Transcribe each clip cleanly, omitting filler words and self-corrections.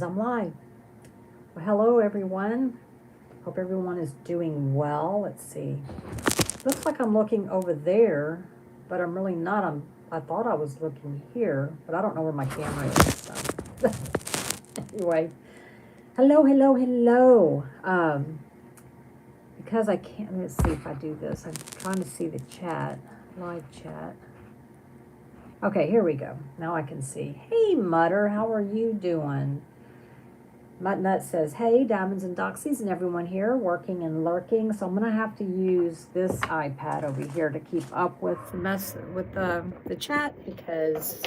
I'm live. Well, hello everyone. Hope everyone is doing well. Let's see. Looks like I'm looking over there, but I'm really not. I thought I was looking here, but I don't know where my camera is. So. Anyway, hello, hello, hello. Because I can't. Let's see if I do this. I'm trying to see the chat, live chat. Okay, here we go. Now I can see. Hey, Mutter, how are you doing? Nut says, hey, Diamonds and Doxies and everyone here working and lurking. So I'm going to have to use this iPad over here to keep up with the chat because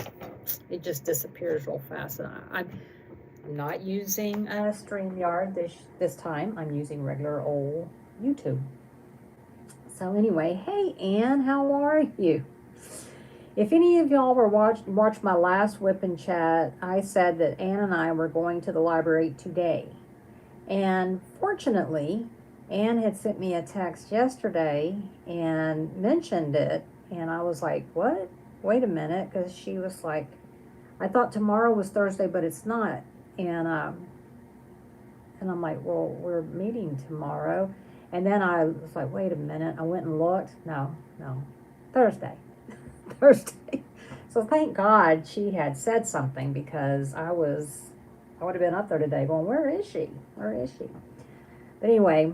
it just disappears real fast. And I'm not using StreamYard this time. I'm using regular old YouTube. So anyway, hey, Ann, how are you? If any of y'all were watched my last whipping chat, I said that Ann and I were going to the library today. And fortunately, Ann had sent me a text yesterday and mentioned it. And I was like, what? Wait a minute. Because she was like, I thought tomorrow was Thursday, but it's not. And I'm like, well, we're meeting tomorrow. And then I was like, wait a minute. I went and looked. No, Thursday. Thursday. So thank God she had said something because I would have been up there today going, where is she? Where is she? But anyway,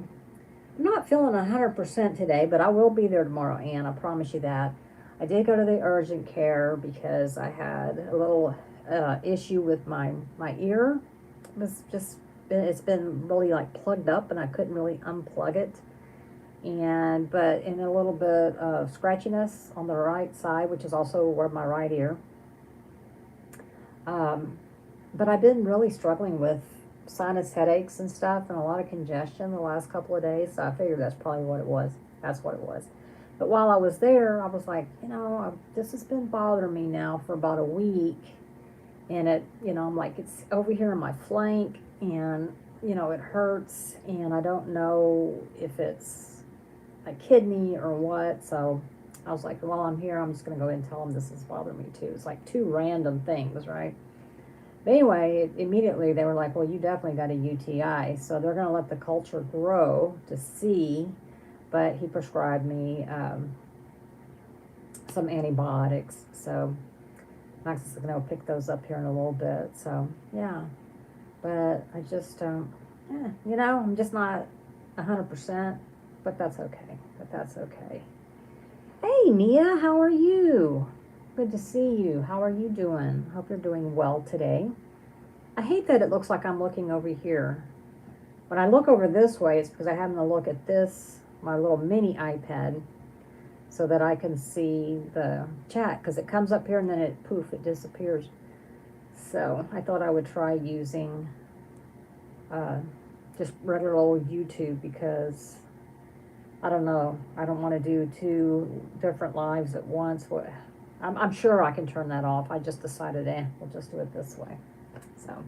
I'm not feeling 100% today, but I will be there tomorrow, Ann. I promise you that. I did go to the urgent care because I had a little issue with my ear. It's been really like plugged up and I couldn't really unplug it. But in a little bit of scratchiness on the right side, which is also where my right ear. But I've been really struggling with sinus headaches and stuff and a lot of congestion the last couple of days. So I figured that's probably what it was. That's what it was. But while I was there, I was like, this has been bothering me now for about a week. And I'm like, it's over here in my flank and, it hurts. And I don't know if it's a kidney or what. So I was like, while I'm here, I'm just going to go ahead and tell them this is bothering me too. It's like two random things, right? But anyway, immediately they were like, well, you definitely got a UTI. So they're going to let the culture grow to see. But he prescribed me some antibiotics. So Max is going to pick those up here in a little bit. So, yeah. But I just, I'm just not 100%. But that's okay. Hey, Mia, how are you? Good to see you. How are you doing? Hope you're doing well today. I hate that it looks like I'm looking over here. When I look over this way, it's because I happen to look at this, my little mini iPad, so that I can see the chat, because it comes up here and then it disappears. So I thought I would try using just regular old YouTube because I don't know. I don't want to do two different lives at once. I'm sure I can turn that off. I just decided, we'll just do it this way. So,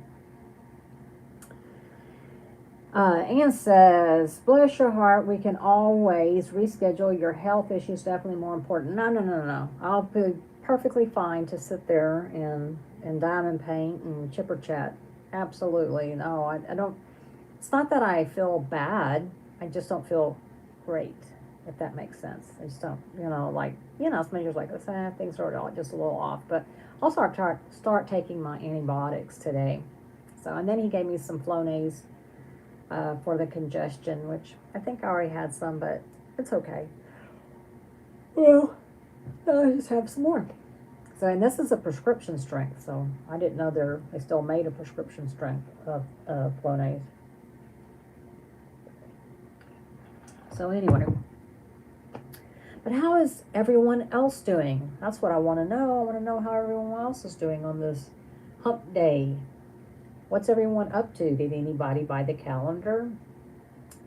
Ann says, bless your heart, we can always reschedule. Your health issues definitely more important. No. I'll be perfectly fine to sit there and diamond paint and chipper chat. Absolutely. No, I don't. It's not that I feel bad. I just don't feel great, if that makes sense. I just don't, somebody's like, things are just a little off. But also I start taking my antibiotics today. So, and then he gave me some Flonase for the congestion, which I think I already had some, but it's okay. Well, I just have some more. So, and this is a prescription strength, so I didn't know they still made a prescription strength of Flonase. So anyway, but how is everyone else doing? That's what I want to know. I want to know how everyone else is doing on this hump day. What's everyone up to? Did anybody buy the calendar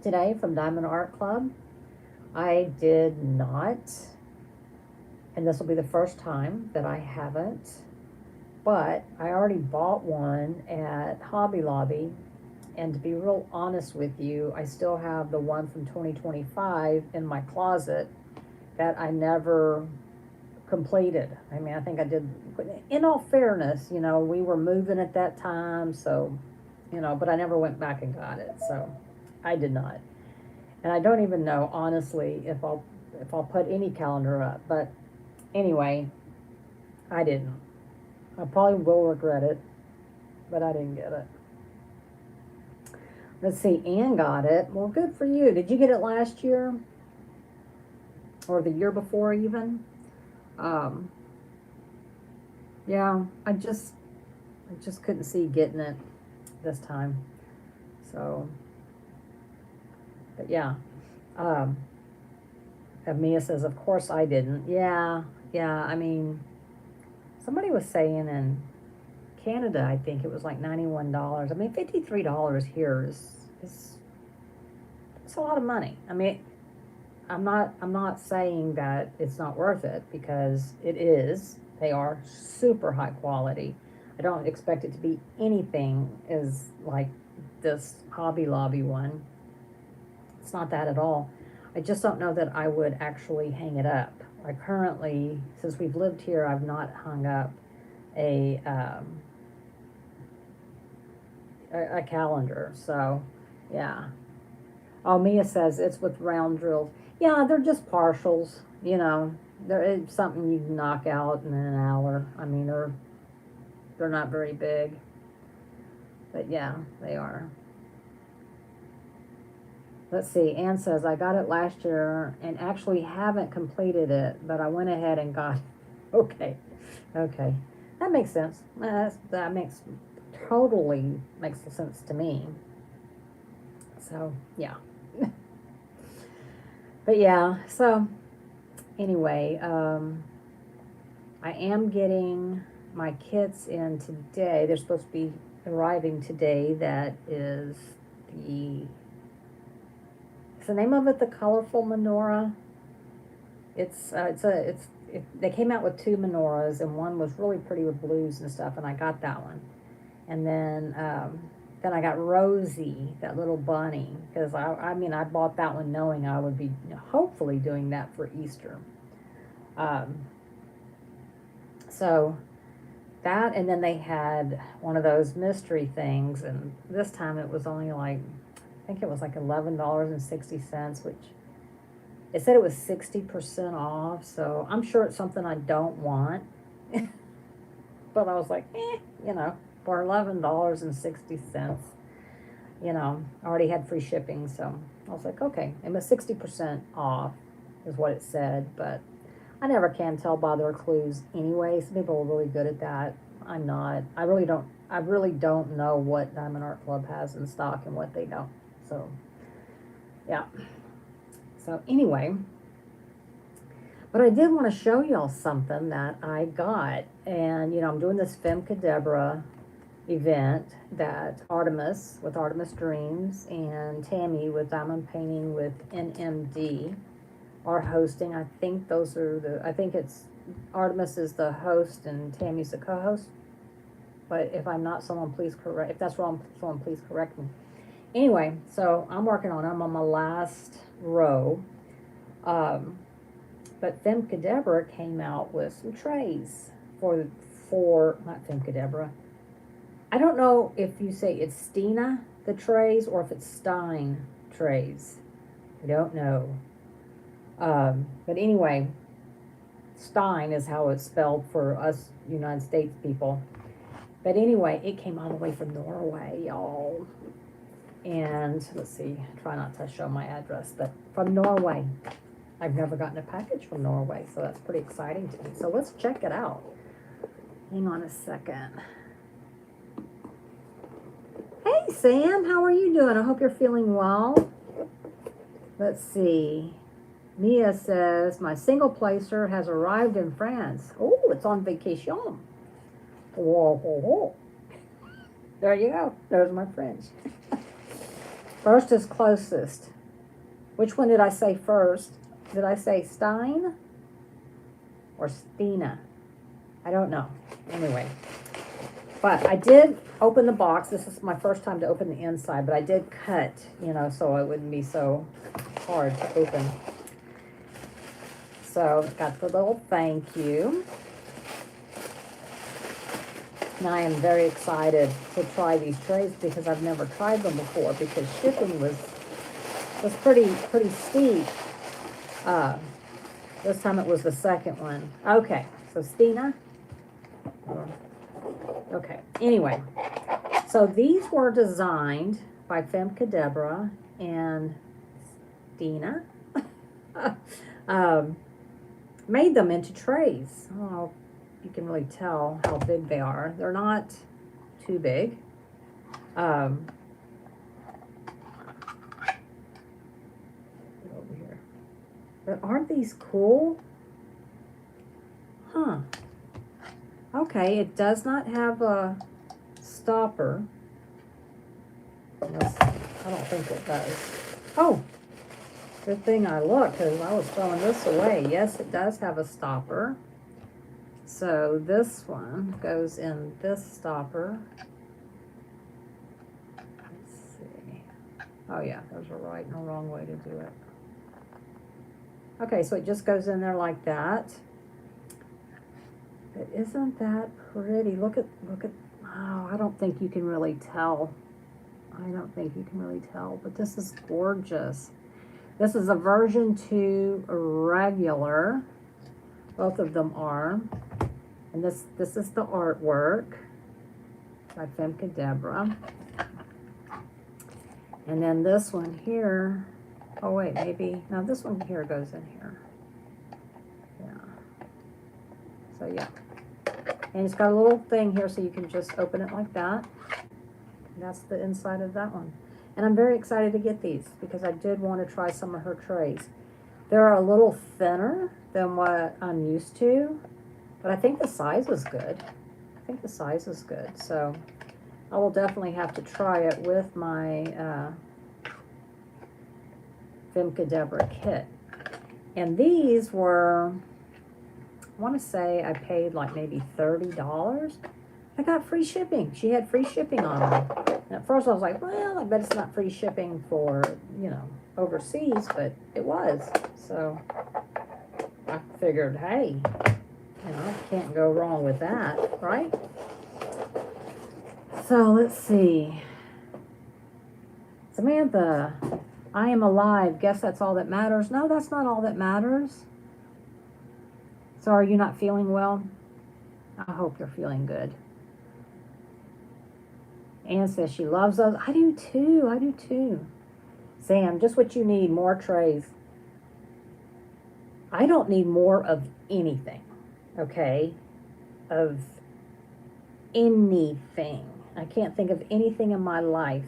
today from Diamond Art Club? I did not. And this will be the first time that I haven't. But I already bought one at Hobby Lobby. And to be real honest with you, I still have the one from 2025 in my closet that I never completed. I mean, I think I did. In all fairness, we were moving at that time, so you know, but I never went back and got it, so I did not. And I don't even know, honestly, if I'll put any calendar up. But anyway, I didn't. I probably will regret it, but I didn't get it. Let's see, Ann got it. Well, good for you. Did you get it last year? Or the year before even? Um, yeah, I just couldn't see getting it this time. So, but yeah. Um, Mia says, of course I didn't. Yeah, I mean, somebody was saying in Canada, I think it was like $91. I mean, $53 here is it's a lot of money. I mean, I'm not saying that it's not worth it, because it is. They are super high quality. I don't expect it to be anything as like this Hobby Lobby one. It's not that at all. I just don't know that I would actually hang it up. I currently, since we've lived here, I've not hung up a calendar. So, yeah. Oh, Mia says it's with round drills. Yeah, they're just partials. You know, it's something you can knock out in an hour. I mean, they're not very big, but yeah, they are. Let's see, Ann says, I got it last year and actually haven't completed it, but I went ahead and got it. Okay. That makes sense. That totally makes sense to me. So, yeah. But yeah, so anyway, I am getting my kits in today. They're supposed to be arriving today. That is the name of it, the colorful menorah. They came out with two menorahs, and one was really pretty with blues and stuff, and I got that one. And then I got Rosie, that little bunny, because I mean, I bought that one knowing I would be hopefully doing that for Easter. So that, and then they had one of those mystery things, and this time it was only like, I think it was like $11.60, which it said it was 60% off, so I'm sure it's something I don't want. But I was like, you know, for $11.60, you know, I already had free shipping, so I was like, okay. It was 60% off is what it said, but I never can tell by their clues anyway. Some people are really good at that. I'm not. I really don't know what Diamond Art Club has in stock and what they don't. So, yeah. So anyway, but I did want to show y'all something that I got. And, you know, I'm doing this Femme Cadabra event that Artemis, with Artemis Dreams, and Tammy with Diamond Painting with NMD are hosting. I think it's Artemis is the host and Tammy's the co-host. But if I'm not, if that's wrong, someone please correct me. Anyway, so I'm working on it. I'm on my last row. But Femme Cadabra came out with some trays for not Femme Cadabra. I don't know if you say it's Stina, the trays, or if it's Stein trays. I don't know. But anyway, Stein is how it's spelled for us United States people. But anyway, it came all the way from Norway, y'all. And let's see, try not to show my address, but from Norway. I've never gotten a package from Norway, so that's pretty exciting to me. So let's check it out. Hang on a second. Hey, Sam, how are you doing? I hope you're feeling well. Let's see. Mia says, my single placer has arrived in France. Oh, it's on vacation. Whoa, whoa, whoa. There you go. There's my French. First is closest. Which one did I say first? Did I say Stein or Stina? I don't know. Anyway. But I did open the box. This is my first time to open the inside, but I did cut, you know, so it wouldn't be so hard to open. So got the little thank you. And I am very excited to try these trays because I've never tried them before because shipping was pretty steep. This time it was the second one. Okay, so Stina. Okay, anyway. So these were designed by Femke Deborah and Stina. Made them into trays. Oh, you can really tell how big they are. They're not too big. Over here. But aren't these cool? Huh. Okay, it does not have a stopper. Unless, I don't think it does. Oh, good thing I looked because I was throwing this away. Yes, it does have a stopper. So this one goes in this stopper. Let's see. Oh yeah, there's a right and a wrong way to do it. Okay, so it just goes in there like that. But isn't that pretty? Look at, oh, I don't think you can really tell. I don't think you can really tell, but this is gorgeous. This is a version 2 regular. Both of them are. And this is the artwork by Femke Deborah. And then this one here, oh wait, maybe, no, this one here goes in here. Yeah. So yeah. And it's got a little thing here so you can just open it like that. And that's the inside of that one. And I'm very excited to get these because I did want to try some of her trays. They're a little thinner than what I'm used to, but I think the size is good. I think the size is good. So I will definitely have to try it with my Femke Deborah kit. And these were, I want to say I paid like maybe $30. I got free shipping. She had free shipping on them. And at first I was like, well, I bet it's not free shipping for, you know, overseas, but it was. So I figured, hey, you know, can't go wrong with that, right? So let's see. Samantha, I am alive. Guess that's all that matters. No, that's not all that matters. So are you not feeling well? I hope you're feeling good. Anne says she loves those. I do too. I do too. Sam, just what you need, more trays. I don't need more of anything, okay? Of anything. I can't think of anything in my life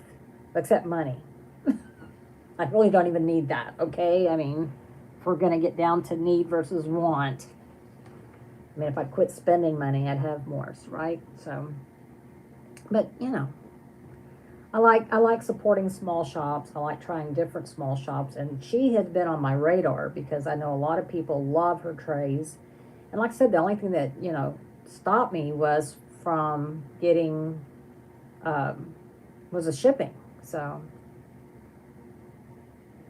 except money. I really don't even need that, okay? I mean, if we're going to get down to need versus want. I mean, if I quit spending money, I'd have more, right? So, but, you know. I like supporting small shops. I like trying different small shops. And she had been on my radar because I know a lot of people love her trays. And like I said, the only thing that, you know, stopped me was from getting, was the shipping. So,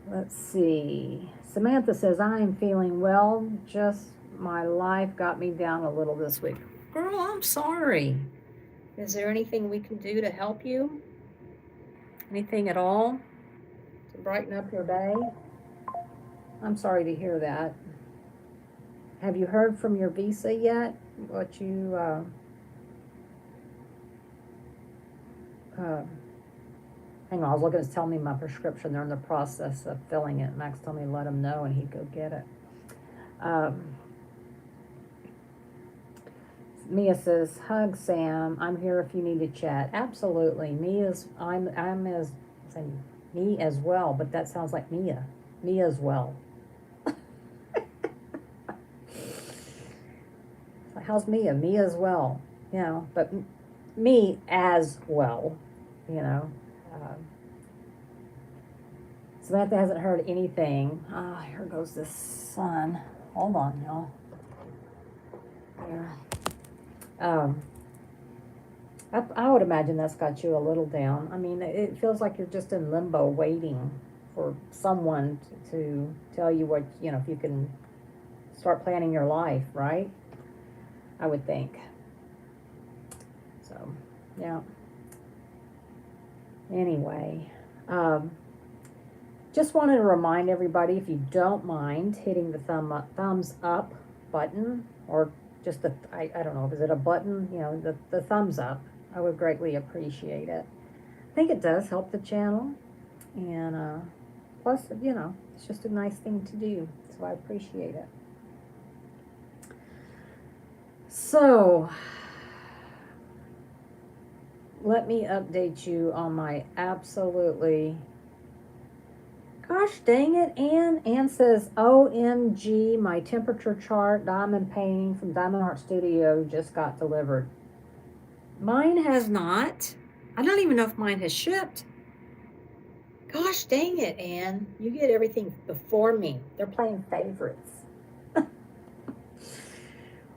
let's see. Samantha says, I am feeling well. Just my life got me down a little this week. Girl, I'm sorry. Is there anything we can do to help you? Anything at all to brighten up your day? I'm sorry to hear that. Have you heard from your visa yet? What you, hang on, I was looking, it's telling me my prescription. They're in the process of filling it. Max told me to let him know and he'd go get it. Mia says, hug Sam. I'm here if you need to chat. Absolutely. I'm as saying me as well, but that sounds like Mia. Mia as well. How's Mia? Mia as well. You know, but me as well. You know. Samantha hasn't heard anything. Ah, here goes the sun. Hold on, y'all. There. I would imagine that's got you a little down. I mean, it feels like you're just in limbo waiting for someone to tell you what, you know, if you can start planning your life, right? I would think. So Yeah. Anyway, um, just wanted to remind everybody, if you don't mind hitting the thumbs up button, or just I don't know, is it a button? You know, the thumbs up. I would greatly appreciate it. I think it does help the channel, and plus, you know, it's just a nice thing to do, so I appreciate it. So, let me update you on my absolutely, gosh dang it, Ann. Ann says, OMG, my temperature chart diamond painting from Diamond Art Studio just got delivered. Mine has not. I don't even know if mine has shipped. Gosh dang it, Ann. You get everything before me. They're playing favorites.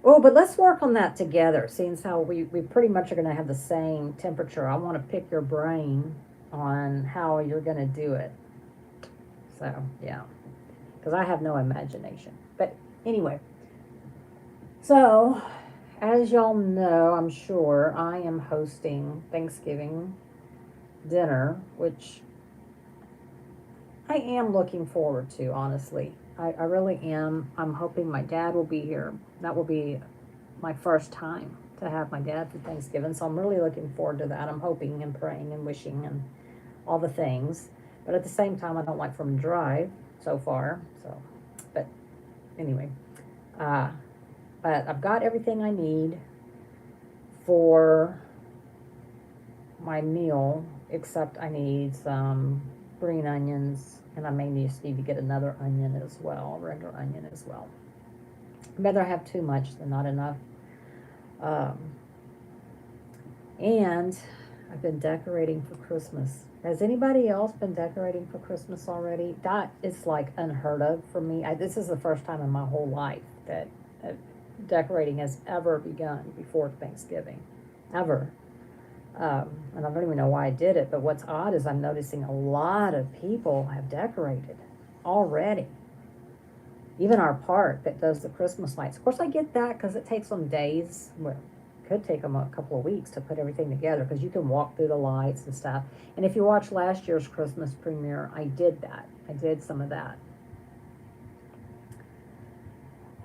Oh, but let's work on that together, seeing as how we pretty much are going to have the same temperature. I want to pick your brain on how you're going to do it. So, yeah, because I have no imagination. But anyway, so as y'all know, I'm sure, I am hosting Thanksgiving dinner, which I am looking forward to, honestly. I really am. I'm hoping my dad will be here. That will be my first time to have my dad for Thanksgiving, so I'm really looking forward to that. I'm hoping and praying and wishing and all the things. But at the same time, I don't like for him to drive so far. So, but anyway, but I've got everything I need for my meal, except I need some green onions, and I may just need to get another onion as well, regular onion as well. I'd rather have too much than not enough. And I've been decorating for Christmas. Has anybody else been decorating for Christmas already? That is like unheard of for me. This is the first time in my whole life that decorating has ever begun before Thanksgiving, ever. And I don't even know why I did it, but what's odd is I'm noticing a lot of people have decorated already. Even our park that does the Christmas lights. Of course, I get that because it takes them days. Well, it could take them a couple of weeks to put everything together because you can walk through the lights and stuff. And if you watch last year's Christmas premiere, I did that. I did some of that.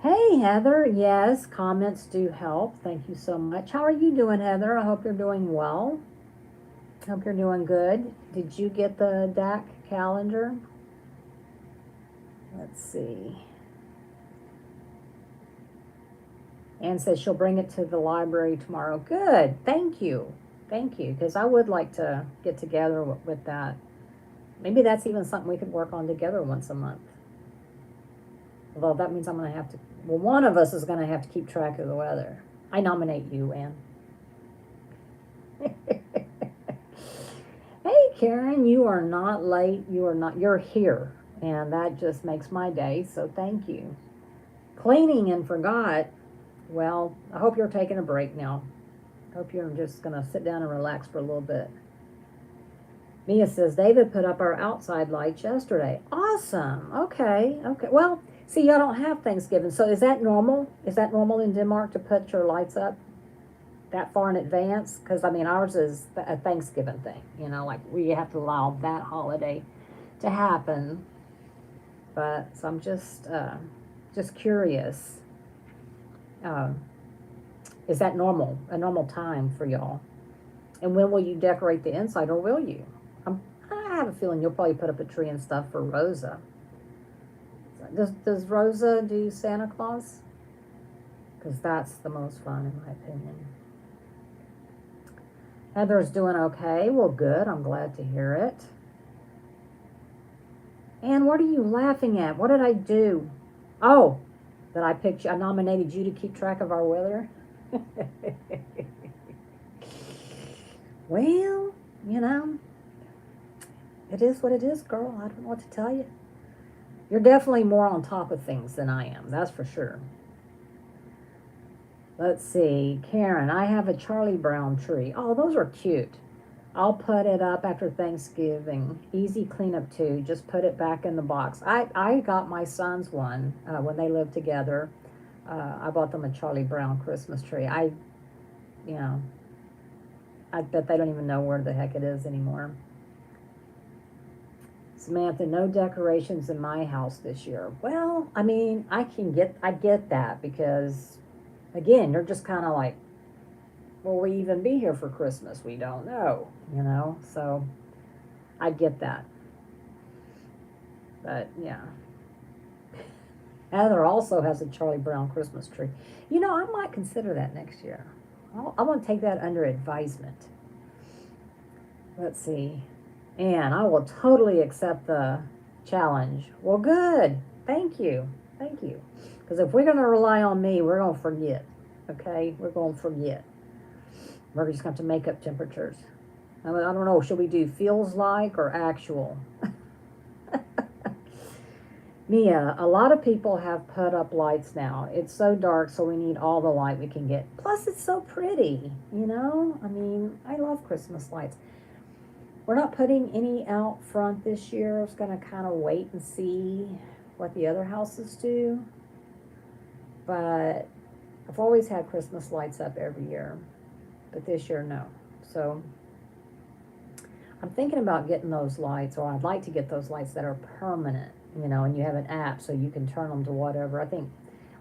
Hey, Heather. Yes, comments do help. Thank you so much. How are you doing, Heather? I hope you're doing well. Hope you're doing good. Did you get the DAC calendar? Let's see. Anne says she'll bring it to the library tomorrow. Good. Thank you. Thank you. Because I would like to get together with that. Maybe that's even something we could work on together once a month. Although that means I'm going to have to, well, one of us is going to have to keep track of the weather. I nominate you, Anne. Hey, Karen, you are not late. You're here. And that just makes my day, so thank you. Cleaning and forgot. Well, I hope you're taking a break now. I hope you're just going to sit down and relax for a little bit. Mia says, David put up our outside lights yesterday. Awesome. Okay. Well, see, y'all don't have Thanksgiving. So is that normal? Is that normal in Denmark to put your lights up that far in advance? Because, I mean, ours is a Thanksgiving thing. You know, like we have to allow that holiday to happen. But, so I'm just curious. Is that normal? A normal time for y'all? And when will you decorate the inside, or will you? I have a feeling you'll probably put up a tree and stuff for Rosa. Does Rosa do Santa Claus? Because that's the most fun, in my opinion. Heather's doing okay. Well, good. I'm glad to hear it. And what are you laughing at? What did I do? Oh, that I picked you. I nominated you to keep track of our weather. Well, you know, it is what it is, girl. I don't know what to tell you. You're definitely more on top of things than I am. That's for sure. Let's see. Karen, I have a Charlie Brown tree. Oh, those are cute. I'll put it up after Thanksgiving. Easy cleanup too. Just put it back in the box. I got my sons one when they lived together. I bought them a Charlie Brown Christmas tree. I bet they don't even know where the heck it is anymore. Samantha, no decorations in my house this year. Well, I mean, I get that because, again, you're just kind of like, will we even be here for Christmas? We don't know, so I get that. But, yeah. Heather also has a Charlie Brown Christmas tree. I might consider that next year. I want to take that under advisement. Let's see. And I will totally accept the challenge. Well, good. Thank you. Thank you. Because if we're going to rely on me, we're going to forget. Okay? We're going to forget. We're just going to have to make up temperatures. I don't know. Should we do feels like or actual? Mia, a lot of people have put up lights now. It's so dark, so we need all the light we can get. Plus, it's so pretty, I mean, I love Christmas lights. We're not putting any out front this year. I was going to kind of wait and see what the other houses do. But I've always had Christmas lights up every year. But this year, no. So I'm thinking about getting those lights, or I'd like to get those lights that are permanent, and you have an app so you can turn them to whatever. I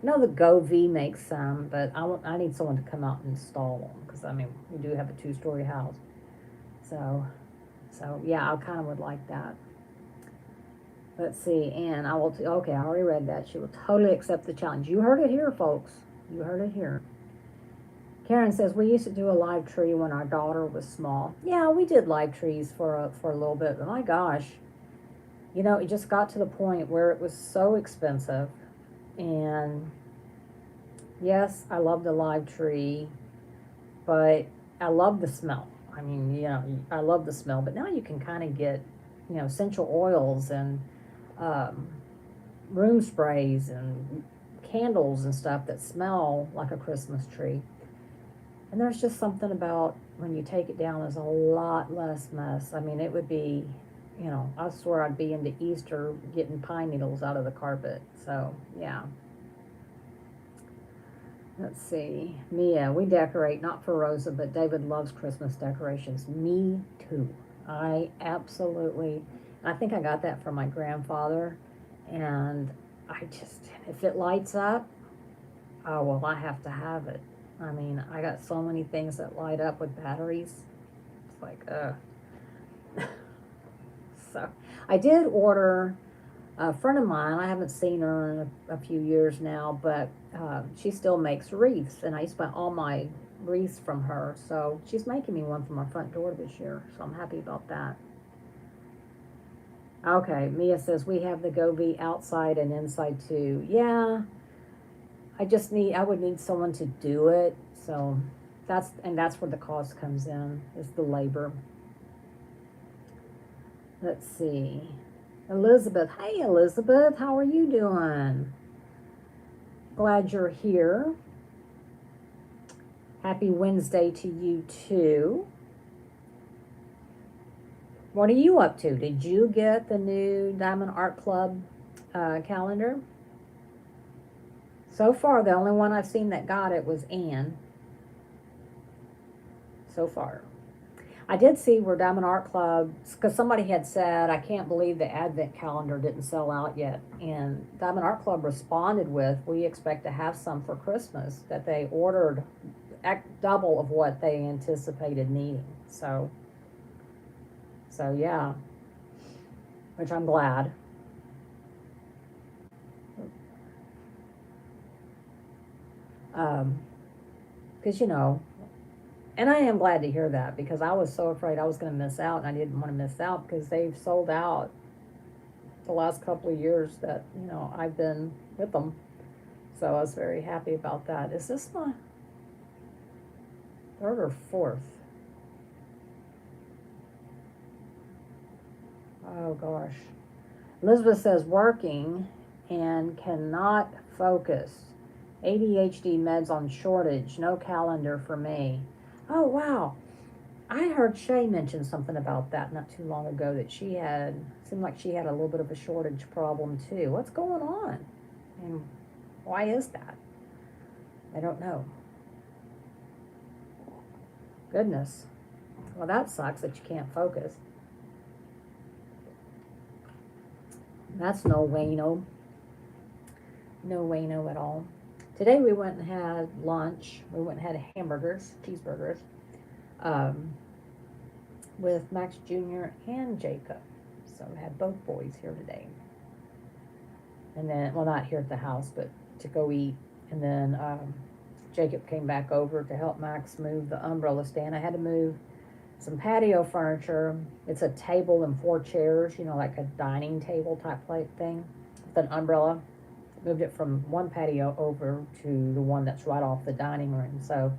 know the GoV makes some, but I need someone to come out and install them because, we do have a 2-story house. So yeah, I kind of would like that. Let's see, and I will, okay, I already read that. She will totally accept the challenge. You heard it here, folks. You heard it here. Karen says, we used to do a live tree when our daughter was small. Yeah, we did live trees for a little bit, but my gosh, it just got to the point where it was so expensive. And yes, I love the live tree, but I love the smell. I love the smell, but now you can kind of get, essential oils and room sprays and candles and stuff that smell like a Christmas tree. And there's just something about when you take it down, there's a lot less mess. It would be, I swear I'd be into Easter getting pine needles out of the carpet. So, yeah. Let's see. Mia, we decorate, not for Rosa, but David loves Christmas decorations. Me too. I think I got that from my grandfather. And if it lights up, oh, well, I have to have it. I got so many things that light up with batteries. It's like, So, I did order a friend of mine. I haven't seen her in a few years now, but she still makes wreaths, and I used to buy all my wreaths from her. So she's making me one for my front door this year, so I'm happy about that. Okay, Mia says we have the GoV outside and inside too. Yeah, I would need someone to do it. So that's where the cost comes in, is the labor. Let's see. Elizabeth. Hey, Elizabeth. How are you doing? Glad you're here. Happy Wednesday to you, too. What are you up to? Did you get the new Diamond Art Club calendar? So far, the only one I've seen that got it was Anne. So far. I did see where Diamond Art Club, because somebody had said, I can't believe the Advent calendar didn't sell out yet. And Diamond Art Club responded with, we expect to have some for Christmas, that they ordered double of what they anticipated needing. So yeah, which I'm glad. Because, and I am glad to hear that, because I was so afraid I was going to miss out, and I didn't want to miss out because they've sold out the last couple of years that, I've been with them. So I was very happy about that. Is this my third or fourth? Oh, gosh. Elizabeth says, working and cannot focus. ADHD meds on shortage. No calendar for me. Oh, wow. I heard Shay mention something about that not too long ago, that seemed like she had a little bit of a shortage problem too. What's going on? And why is that? I don't know. Goodness. Well, that sucks that you can't focus. That's no bueno. No bueno at all. Today we went and had lunch. We went and had hamburgers, cheeseburgers, um, with Max Jr. and Jacob. So we had both boys here today. And then, well, not here at the house, but to go eat. And then Jacob came back over to help Max move the umbrella stand. I had to move some patio furniture. It's a table and 4 chairs, you know, like a dining table type plate thing with an umbrella. Moved it from one patio over to the one that's right off the dining room. So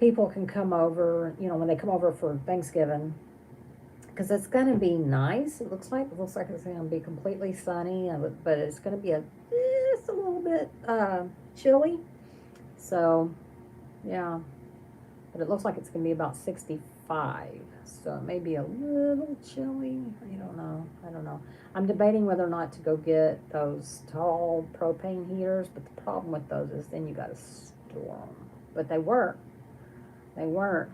people can come over, you know, when they come over for Thanksgiving, because it's going to be nice. It looks like it's going to be completely sunny, but it's going to be just a little bit chilly. So, yeah. But it looks like it's going to be about 65. So it may be a little chilly. I don't know. I'm debating whether or not to go get those tall propane heaters. But the problem with those is then you got to store them. But they work. They work.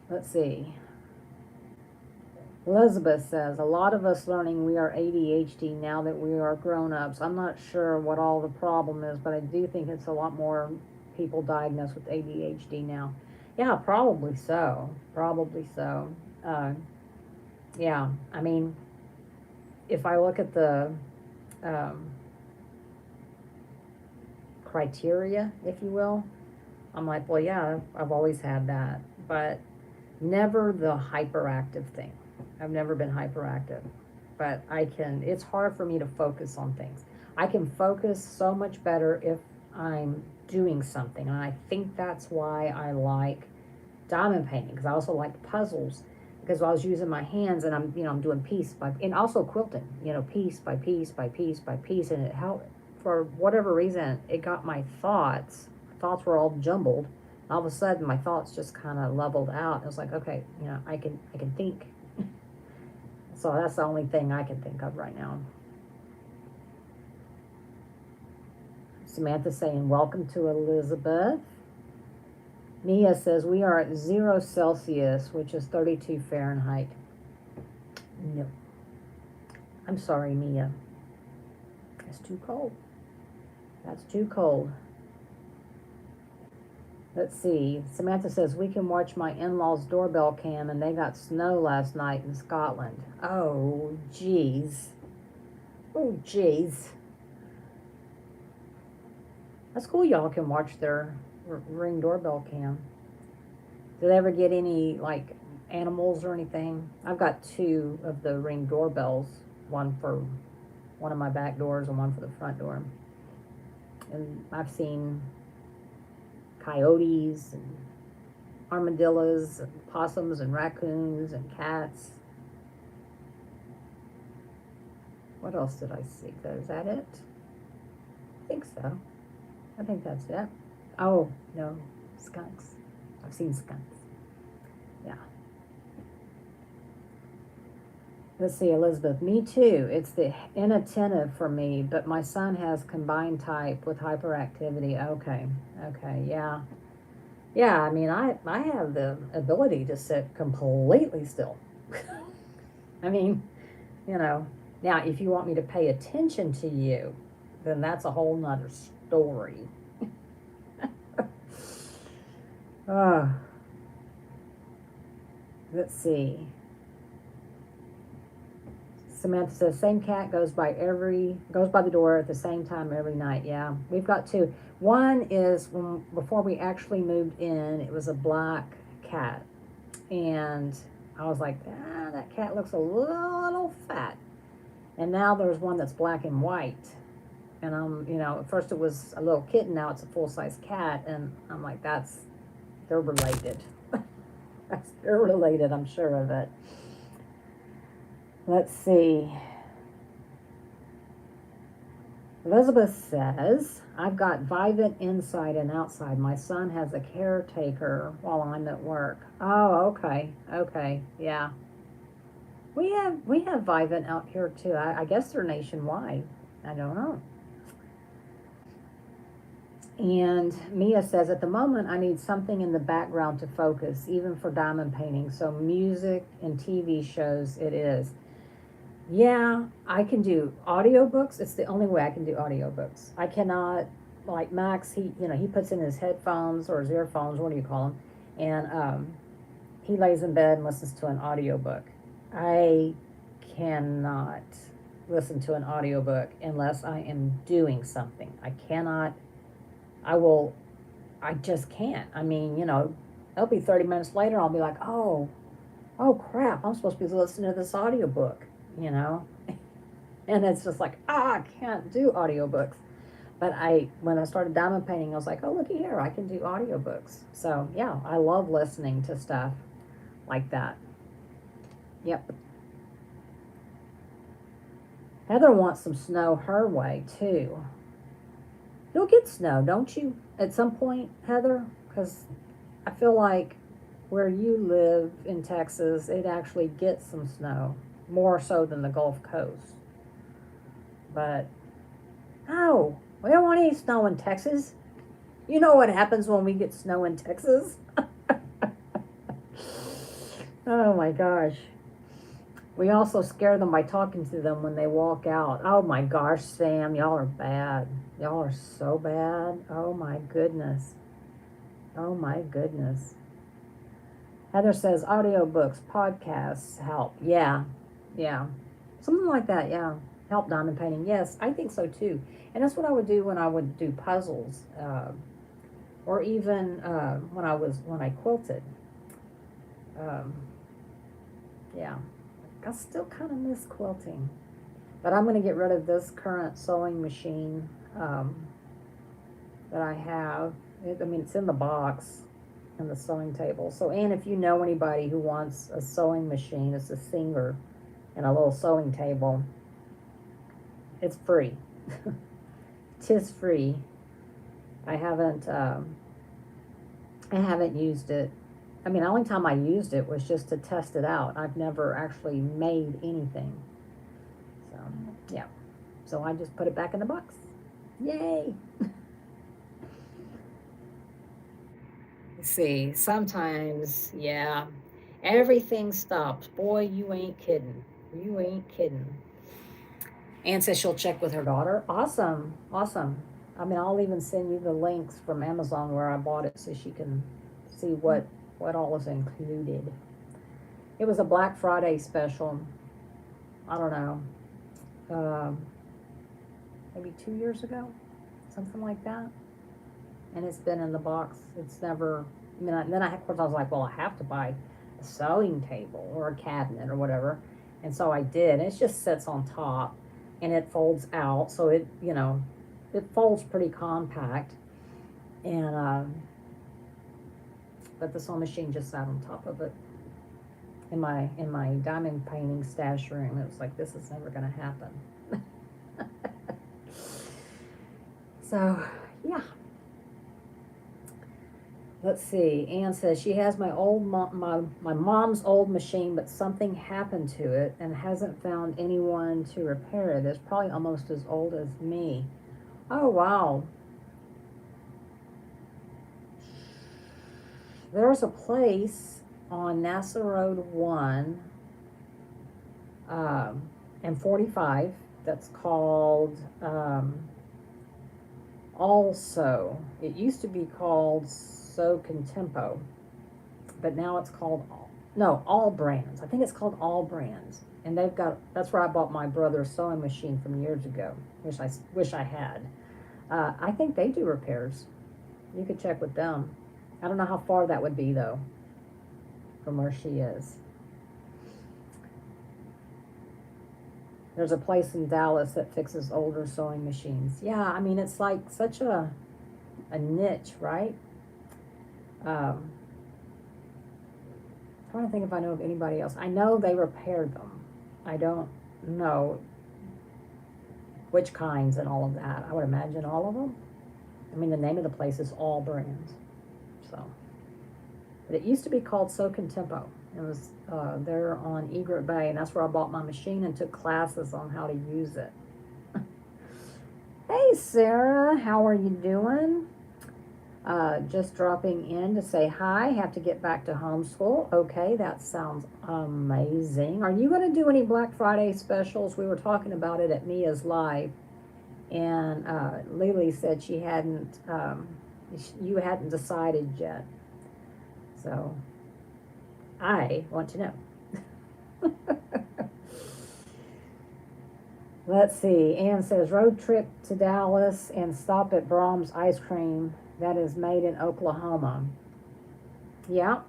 Let's see. Elizabeth says, a lot of us learning we are ADHD now that we are grown-ups. I'm not sure what all the problem is, but I do think it's a lot more people diagnosed with ADHD now. Yeah, probably so. Probably so. Yeah, I mean, if I look at the criteria, if you will, I'm like, well, yeah, I've always had that, but never the hyperactive thing. I've never been hyperactive, but it's hard for me to focus on things. I can focus so much better if I'm doing something, and I think that's why I like diamond painting, because I also like puzzles, because I was using my hands and I'm doing piece by, and also quilting, piece by piece by piece by piece, and it helped. For whatever reason, it got my thoughts were all jumbled. All of a sudden, my thoughts just kind of leveled out. It was like, okay, I can think. So that's the only thing I can think of right now. Samantha saying, welcome to Elizabeth. Mia says, we are at 0 Celsius, which is 32 Fahrenheit. No. I'm sorry, Mia. That's too cold. That's too cold. Let's see. Samantha says, we can watch my in-laws' doorbell cam, and they got snow last night in Scotland. Oh, jeez. Oh, jeez. That's cool y'all can watch their Ring doorbell cam. Do they ever get any, like, animals or anything? I've got 2 of the Ring doorbells. One for one of my back doors and one for the front door. And I've seen coyotes and armadillos and possums and raccoons and cats. What else did I see? Is that it? I think so. I think that's it. Oh, no, skunks. I've seen skunks. Yeah. Let's see, Elizabeth. Me too. It's the inattentive for me, but my son has combined type with hyperactivity. Okay, yeah. Yeah, I mean, I have the ability to sit completely still. I mean, now if you want me to pay attention to you, then that's a whole nother story. Let's see. Samantha says, same cat goes by the door at the same time every night. Yeah, we've got 2. One is before we actually moved in, it was a black cat, and I was like, that cat looks a little fat. And now there's one that's black and white, and at first it was a little kitten, now it's a full-size cat, and I'm like, they're related. They're related, I'm sure of it. Let's see. Elizabeth says, I've got Vivint inside and outside. My son has a caretaker while I'm at work. Oh, okay, yeah. We have Vivint out here too. I guess they're nationwide. I don't know. And Mia says, at the moment, I need something in the background to focus, even for diamond painting. So music and TV shows it is. Yeah, I can do audiobooks. It's the only way I can do audiobooks. I cannot, like Max, he puts in his headphones or his earphones, what do you call them? And he lays in bed and listens to an audiobook. I cannot listen to an audiobook unless I am doing something. I cannot, I will, I just can't. I mean, it'll be 30 minutes later, I'll be like, oh crap, I'm supposed to be listening to this audiobook, you know? And it's just like, I can't do audiobooks. But when I started diamond painting, I was like, oh, looky here, I can do audiobooks. So yeah, I love listening to stuff like that. Yep. Heather wants some snow her way too. You'll get snow, don't you, at some point, Heather? Because I feel like where you live in Texas, it actually gets some snow, more so than the Gulf Coast. But no, we don't want any snow in Texas. You know what happens when we get snow in Texas? Oh my gosh. We also scare them by talking to them when they walk out. Oh my gosh, Sam, y'all are bad. Y'all are so bad. Oh my goodness. Oh my goodness. Heather says audiobooks, podcasts help. Yeah. Something like that, yeah. Help diamond painting. Yes, I think so too. And that's what I would do when I would do puzzles, or even when I quilted. Um, yeah. I still kind of miss quilting, but I'm going to get rid of this current sewing machine that I have. It's in the box in the sewing table. So, Anne, if you know anybody who wants a sewing machine, it's a Singer and a little sewing table. It's free. Tis free. I haven't used it. I mean, the only time I used it was just to test it out. I've never actually made anything. So, yeah. So I just put it back in the box. Yay! Let's see, sometimes, yeah, everything stops. Boy, you ain't kidding. You ain't kidding. Anne says she'll check with her daughter. Awesome. I mean, I'll even send you the links from Amazon where I bought it so she can see what all is included. It was a Black Friday special. I don't know. Maybe 2 years ago, something like that. And it's been in the box. It's never. Of course, I was like, well, I have to buy a sewing table or a cabinet or whatever, and so I did. And it just sits on top, and it folds out, so it folds pretty compact, and but the sewing machine just sat on top of it. In my diamond painting stash room, it was like, this is never going to happen. So, yeah. Let's see. Anne says she has my mom's old machine, but something happened to it and hasn't found anyone to repair it. It's probably almost as old as me. Oh, wow. There's a place on NASA Road 1 and 45 that's called Also. It used to be called So Contempo, but now it's called All Brands. I think it's called All Brands, and that's where I bought my brother's sewing machine from years ago, which I wish I had. I think they do repairs. You could check with them. I don't know how far that would be though from where she is. There's a place in Dallas that fixes older sewing machines. Yeah, I mean, it's like such a niche, right? Trying to think if I know of anybody else. I know they repaired them. I don't know which kinds and all of that. I would imagine all of them. I mean, the name of the place is All Brands. So, but it used to be called So Contempo. It was there on Egret Bay, and that's where I bought my machine and took classes on how to use it. Hey, Sarah, how are you doing? Just dropping in to say hi. Have to get back to homeschool. Okay, that sounds amazing. Are you going to do any Black Friday specials? We were talking about it at Mia's Live, and Lily said she hadn't, you hadn't decided yet. So I want to know. Let's see. Ann says road trip to Dallas and stop at Brahms Ice Cream that is made in Oklahoma. Yep.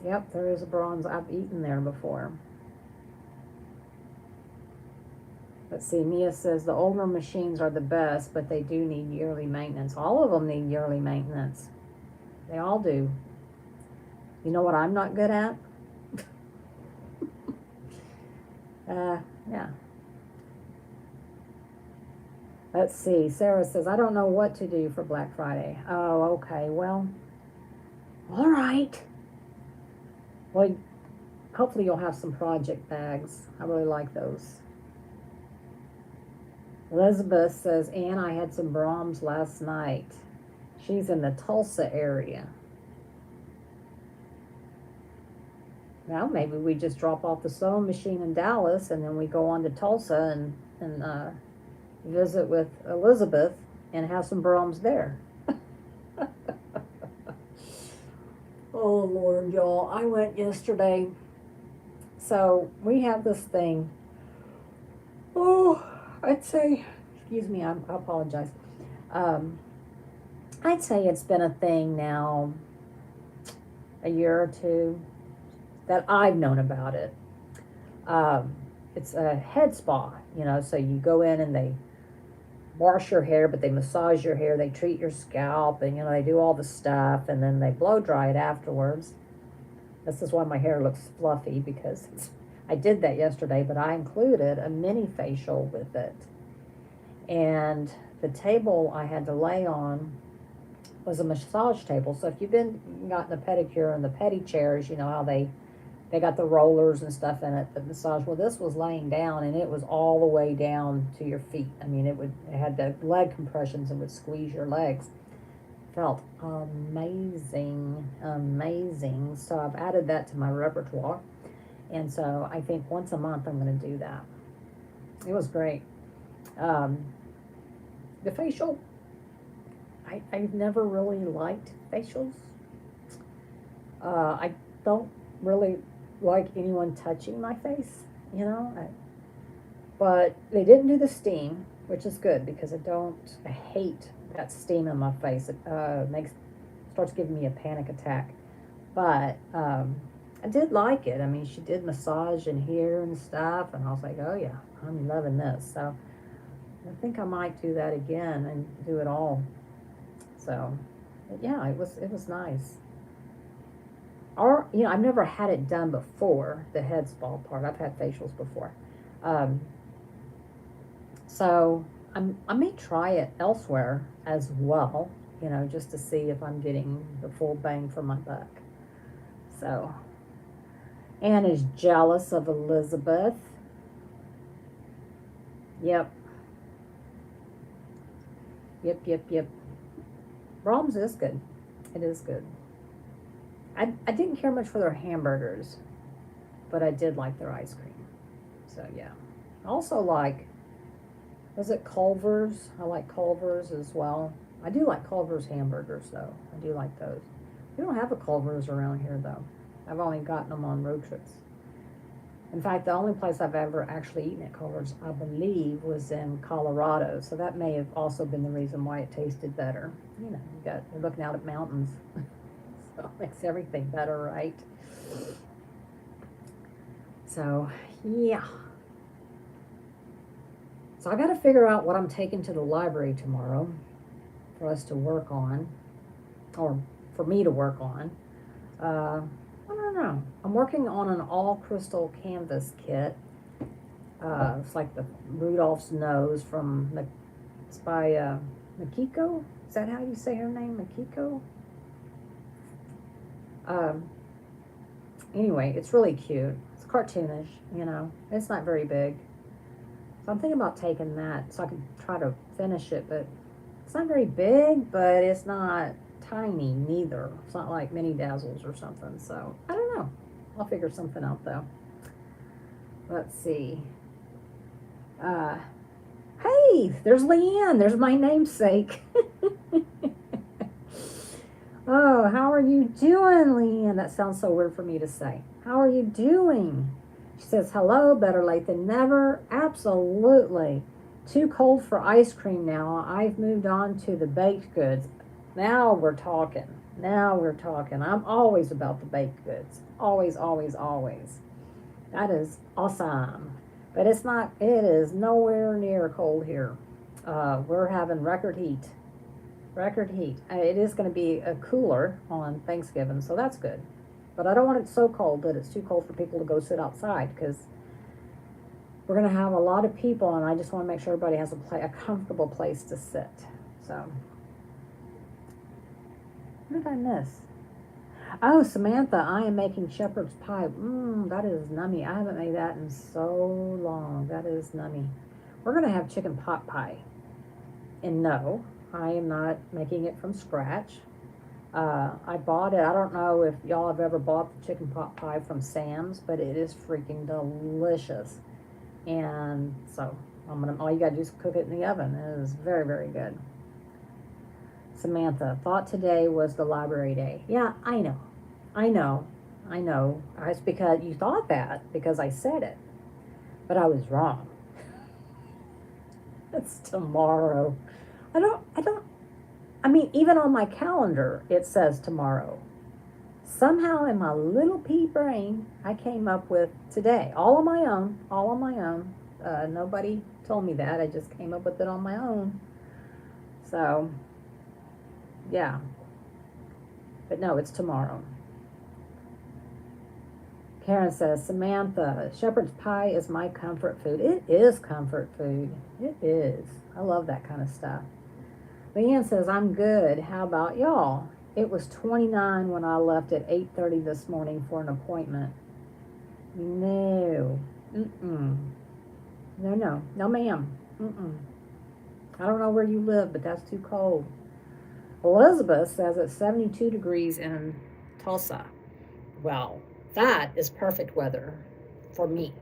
Yep, there is a Brahms. I've eaten there before. Let's see. Mia says the older machines are the best, but they do need yearly maintenance. All of them need yearly maintenance. They all do. You know what I'm not good at? Yeah. Let's see. Sarah says, I don't know what to do for Black Friday. Oh, okay. Well, all right. Well, hopefully you'll have some project bags. I really like those. Elizabeth says, Ann, I had some Brahms last night. She's in the Tulsa area. Well, maybe we just drop off the sewing machine in Dallas and then we go on to Tulsa and visit with Elizabeth and have some Brahms there. Oh, Lord, y'all. I went yesterday. So we have this thing. Oh, I'd say, excuse me, I apologize. I'd say it's been a thing now a year or two that I've known about it. It's a head spa, so you go in and they wash your hair, but they massage your hair, they treat your scalp, and they do all the stuff, and then they blow dry it afterwards. This is why my hair looks fluffy, because I did that yesterday, but I included a mini facial with it. And the table I had to lay on was a massage table. So if you've gotten a pedicure and the pedi chairs, you know how they got the rollers and stuff in it, the massage. Well, this was laying down, and it was all the way down to your feet. I mean, it had the leg compressions and would squeeze your legs. Felt amazing, amazing. So I've added that to my repertoire. And so I think once a month I'm going to do that. It was great. The facial, I've never really liked facials. I don't really like anyone touching my face, but they didn't do the steam, which is good because I hate that steam in my face. It starts giving me a panic attack. But I did like it. I mean, she did massage in here and stuff, and I was like, oh yeah, I'm loving this. So I think I might do that again and do it all. So yeah, it was nice. Or, I've never had it done before, the head spa part. I've had facials before. So I may try it elsewhere as well, just to see if I'm getting the full bang for my buck. So, Anne is jealous of Elizabeth. Yep. Yep. Brahms is good. It is good. I didn't care much for their hamburgers, but I did like their ice cream. So, yeah. I also like, was it Culver's? I like Culver's as well. I do like Culver's hamburgers, though. I do like those. We don't have a Culver's around here, though. I've only gotten them on road trips. In fact, the only place I've ever actually eaten at Culver's, I believe, was in Colorado. So that may have also been the reason why it tasted better. You're looking out at mountains. So it makes everything better, right? So, yeah. So I got to figure out what I'm taking to the library tomorrow for us to work on, or for me to work on. I don't know. I'm working on an all crystal canvas kit. It's like the Rudolph's nose it's by Makiko. Is that how you say her name, Makiko? Anyway, it's really cute. It's cartoonish, It's not very big. So I'm thinking about taking that so I can try to finish it, but It's not very big, but it's not tiny neither. It's not like mini dazzles or something. So I don't know. I'll figure something out though. Let's see. Hey, there's Leanne. There's my namesake. Oh, how are you doing, Leanne? That sounds so weird for me to say. How are you doing? She says, hello, better late than never. Absolutely. Too cold for ice cream now. I've moved on to the baked goods. Now we're talking. Now we're talking. I'm always about the baked goods. Always, always, always. That is awesome. But it's not, it is nowhere near cold here. We're having record heat. Record heat. It is going to be a cooler on Thanksgiving, so that's good. But I don't want it so cold that it's too cold for people to go sit outside, because we're going to have a lot of people, and I just want to make sure everybody has a comfortable place to sit. So, what did I miss? Oh, Samantha, I am making shepherd's pie. That is nummy. I haven't made that in so long. That is nummy. We're going to have chicken pot pie. And no, I am not making it from scratch. I bought it. I don't know if y'all have ever bought the chicken pot pie from Sam's, but it is freaking delicious. And so all you gotta do is cook it in the oven. It is very, very good. Samantha, thought today was the library day. Yeah, I know. It's because you thought that because I said it, but I was wrong. It's tomorrow. I mean, even on my calendar, it says tomorrow. Somehow in my little pea brain, I came up with today, all on my own. Nobody told me that. I just came up with it on my own. So, yeah. But no, it's tomorrow. Karen says, Samantha, shepherd's pie is my comfort food. It is comfort food. It is. I love that kind of stuff. Leanne says, I'm good. How about y'all? It was 29 when I left at 8:30 this morning for an appointment. No. No, ma'am. I don't know where you live, but that's too cold. Elizabeth says it's 72 degrees in Tulsa. Well, that is perfect weather for me.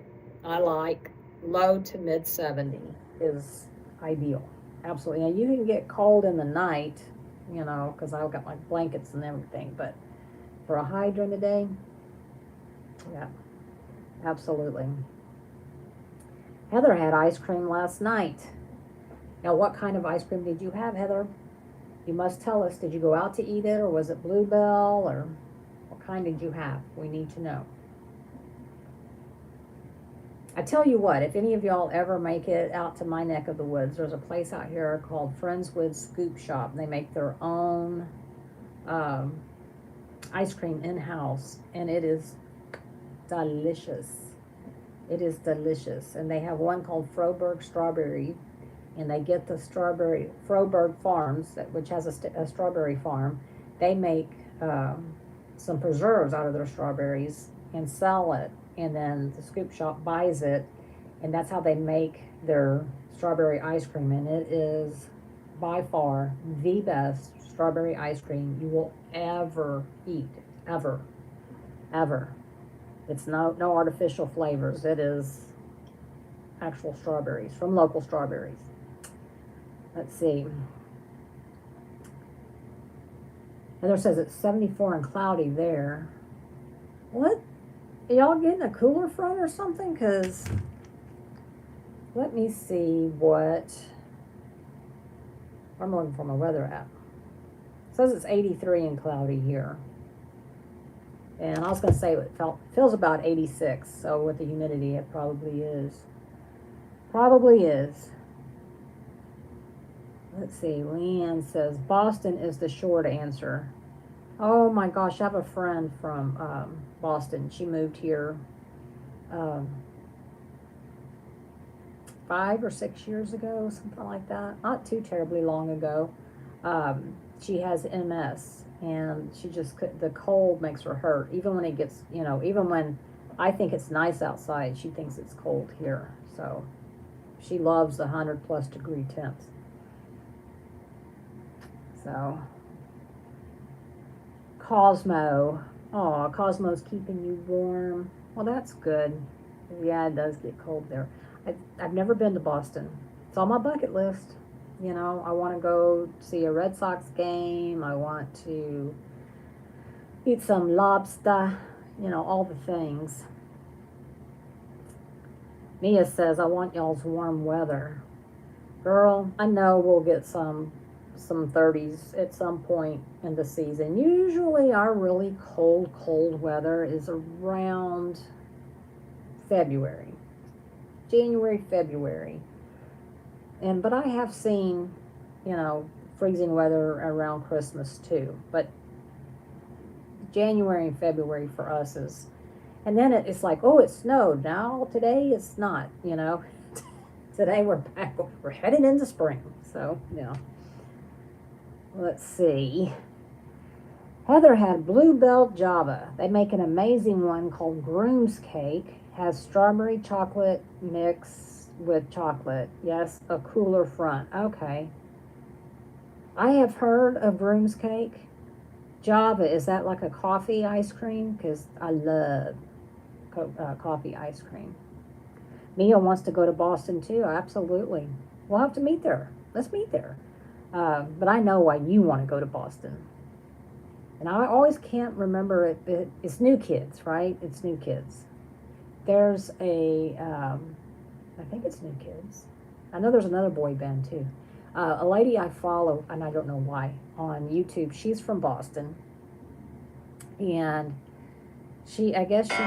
I like low to mid 70 is ideal. Absolutely. Now, you can get cold in the night, because I've got my blankets and everything, but for a high during the day, yeah, absolutely. Heather had ice cream last night. Now, what kind of ice cream did you have, Heather? You must tell us. Did you go out to eat it, or was it Bluebell, or what kind did you have? We need to know. I tell you what, if any of y'all ever make it out to my neck of the woods, there's a place out here called Friendswood Scoop Shop. They make their own ice cream in-house, and it is delicious. It is delicious. And they have one called Froberg Strawberry, and they get the strawberry, Froberg Farms, which has a strawberry farm. They make some preserves out of their strawberries and sell it. And then the scoop shop buys it, and that's how they make their strawberry ice cream. And it is by far the best strawberry ice cream you will ever eat, ever. It's no artificial flavors. It is actual strawberries from local strawberries. Let's see. Heather says it's 74 and cloudy there. What? Are y'all getting a cooler front or something? Because let me see what I'm looking for my weather app. It says it's 83 and cloudy here. And I was going to say it feels about 86. So with the humidity, it probably is. Let's see. Leanne says Boston is the short answer. Oh my gosh, I have a friend from Boston. She moved here 5 or 6 years ago, something like that. Not too terribly long ago. She has MS, and she just the cold makes her hurt. Even when it gets, even when I think it's nice outside, she thinks it's cold here. So she loves the 100+ degree temps. So, Cosmo. Oh, Cosmo's keeping you warm. Well, that's good. Yeah, it does get cold there. I've never been to Boston. It's on my bucket list. You know, I want to go see a Red Sox game. I want to eat some lobster. You know, all the things. Mia says, I want y'all's warm weather. Girl, I know we'll get some 30s at some point in the season. Usually our really cold weather is around February. January, February. But I have seen, you know, freezing weather around Christmas too. But January and February for us is, and then it's like, oh, it snowed. Now today it's not, you know. Today we're back, we're headed into spring. So, yeah. Let's see. Heather had Blue Belt Java. They make an amazing one called Groom's Cake. Has strawberry chocolate mix with chocolate. Yes, a cooler front. Okay. I have heard of Groom's Cake. Java, is that like a coffee ice cream? Because I love coffee ice cream. Mia wants to go to Boston too. Absolutely. We'll have to meet there. Let's meet there. But I know why you want to go to Boston. And I always can't remember it. It's New Kids, right? It's New Kids. There's I think it's New Kids. I know there's another boy band too. A lady I follow, and I don't know why, on YouTube. She's from Boston, and I guess she.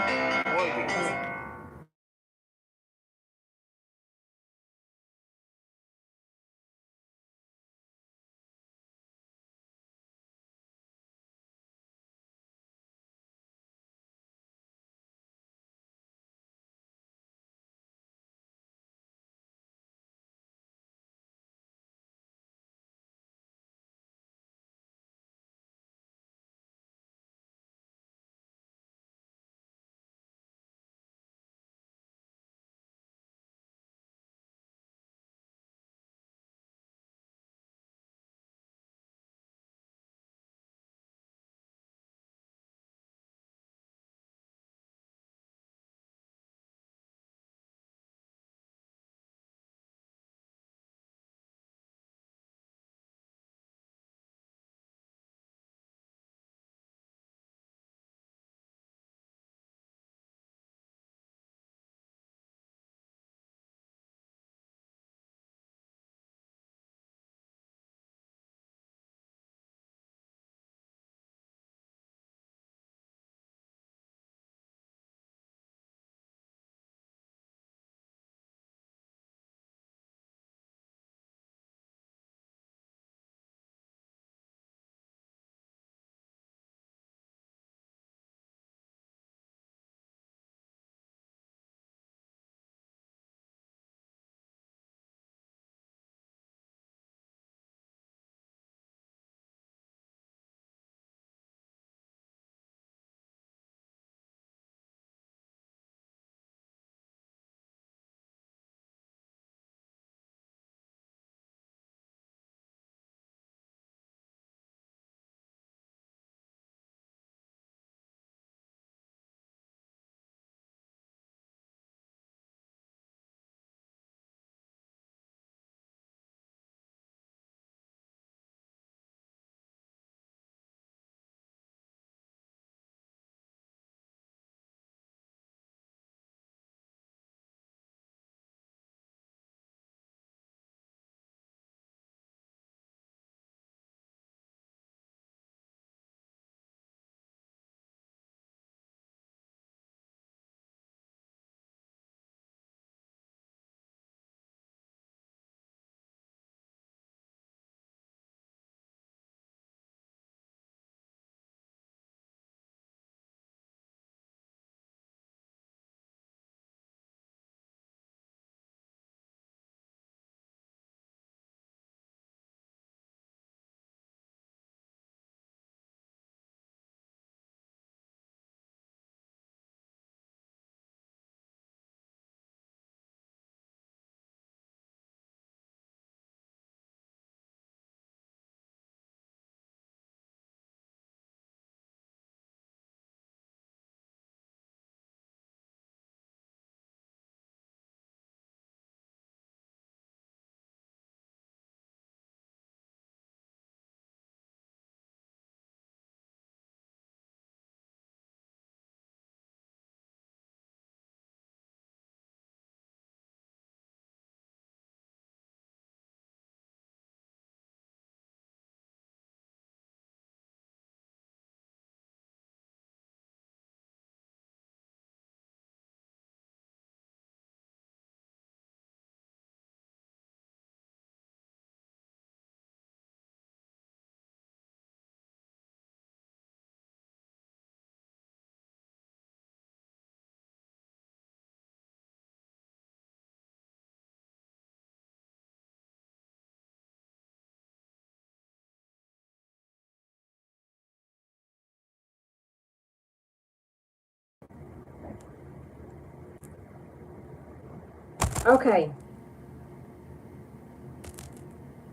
Okay.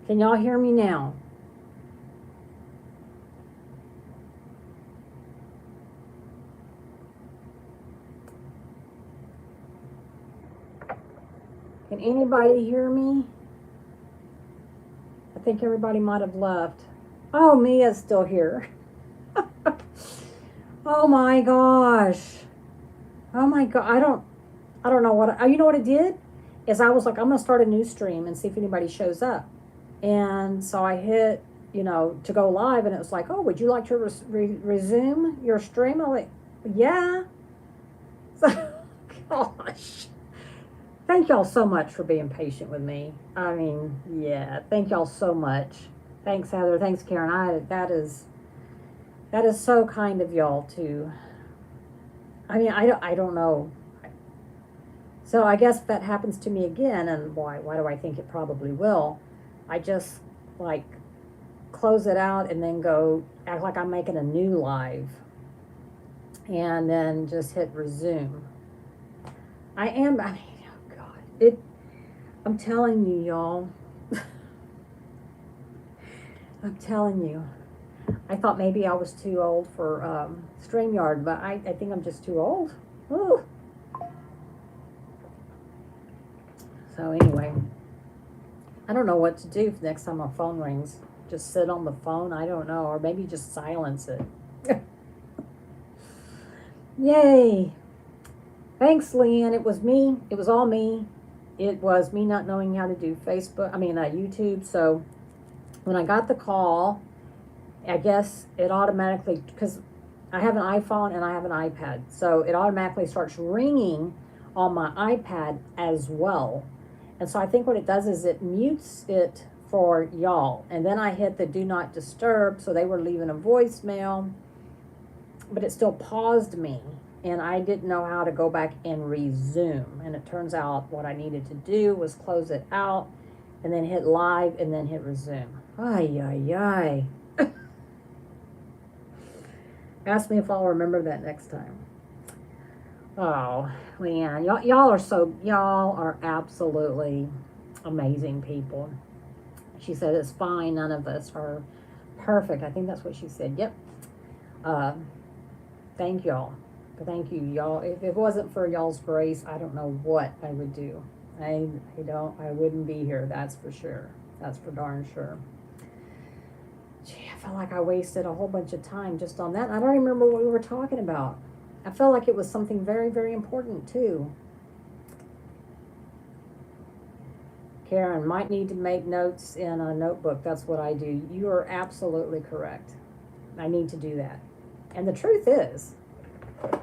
Can y'all hear me now? Can anybody hear me? I think everybody might have left. Oh, Mia's still here. Oh my gosh. Oh my god. I don't know what you know what it did? Is I was like, I'm gonna start a new stream and see if anybody shows up. And so I hit, to go live, and it was like, oh, would you like to resume your stream? I'm like, yeah. So, gosh. Thank y'all so much for being patient with me. I mean, yeah, thank y'all so much. Thanks, Heather. Thanks, Karen. That is so kind of y'all to. I mean, I don't know. So I guess if that happens to me again, and why do I think it probably will? I just like close it out and then go act like I'm making a new live, and then just hit resume. I mean, oh God, I'm telling you, y'all. I'm telling you. I thought maybe I was too old for StreamYard, but I think I'm just too old. Ooh. So anyway, I don't know what to do next time my phone rings. Just sit on the phone? I don't know. Or maybe just silence it. Yay. Thanks, Leanne. It was me. It was all me. It was me not knowing how to do YouTube. So when I got the call, I guess it automatically, because I have an iPhone and I have an iPad, so it automatically starts ringing on my iPad as well. And so I think what it does is it mutes it for y'all. And then I hit the do not disturb, so they were leaving a voicemail, but it still paused me. And I didn't know how to go back and resume. And it turns out what I needed to do was close it out and then hit live and then hit resume. Ay, ay, ay. Ask me if I'll remember that next time. Oh, Leanne, y'all are absolutely amazing people. She said, it's fine, none of us are perfect. I think that's what she said. Yep. Thank y'all. Thank you, y'all. If it wasn't for y'all's grace, I don't know what I would do. I wouldn't be here, that's for sure. That's for darn sure. Gee, I felt like I wasted a whole bunch of time just on that. I don't remember what we were talking about. I felt like it was something very, very important too. Karen, might need to make notes in a notebook. That's what I do. You are absolutely correct. I need to do that. And the truth is,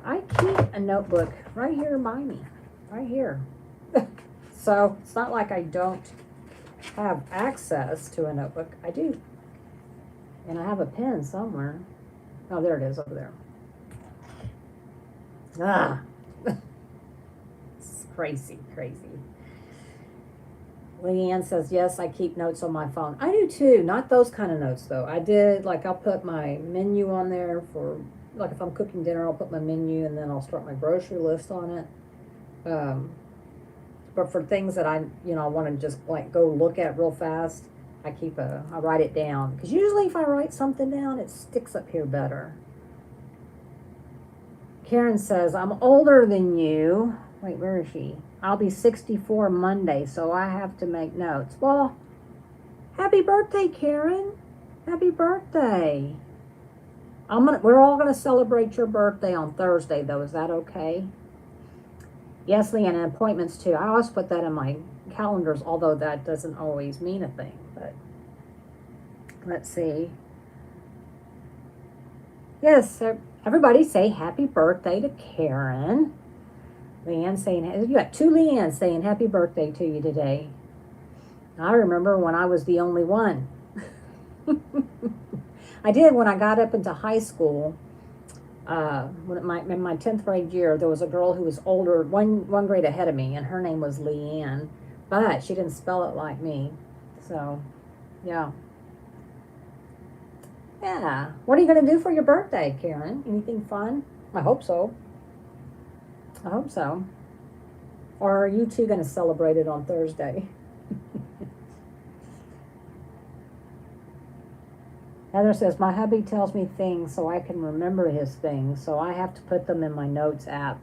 I keep a notebook right here by me. Right here. So it's not like I don't have access to a notebook. I do. And I have a pen somewhere. Oh, there it is over there. Ah. It's crazy, crazy. Leanne says, yes, I keep notes on my phone. I do too. Not those kind of notes though. I did, like, I'll put my menu on there for, like, if I'm cooking dinner, I'll put my menu and then I'll start my grocery list on it. But for things that I want to just like go look at real fast, I write it down. Because usually if I write something down, it sticks up here better. Karen says, I'm older than you. Wait, where is she? I'll be 64 Monday, so I have to make notes. Well, happy birthday, Karen. Happy birthday. We're all gonna celebrate your birthday on Thursday, though. Is that okay? Yes, Leanne, and appointments too. I always put that in my calendars, although that doesn't always mean a thing. But let's see. Yes, everybody say happy birthday to Karen. Leanne saying, you got two Leannes saying happy birthday to you today. I remember when I was the only one. I did when I got up into high school. In my 10th grade year, there was a girl who was older, one grade ahead of me, and her name was Leanne, but she didn't spell it like me. So, yeah. Yeah. What are you going to do for your birthday, Karen? Anything fun? I hope so. I hope so. Or are you two going to celebrate it on Thursday? Heather says, my hubby tells me things so I can remember his things, so I have to put them in my notes app.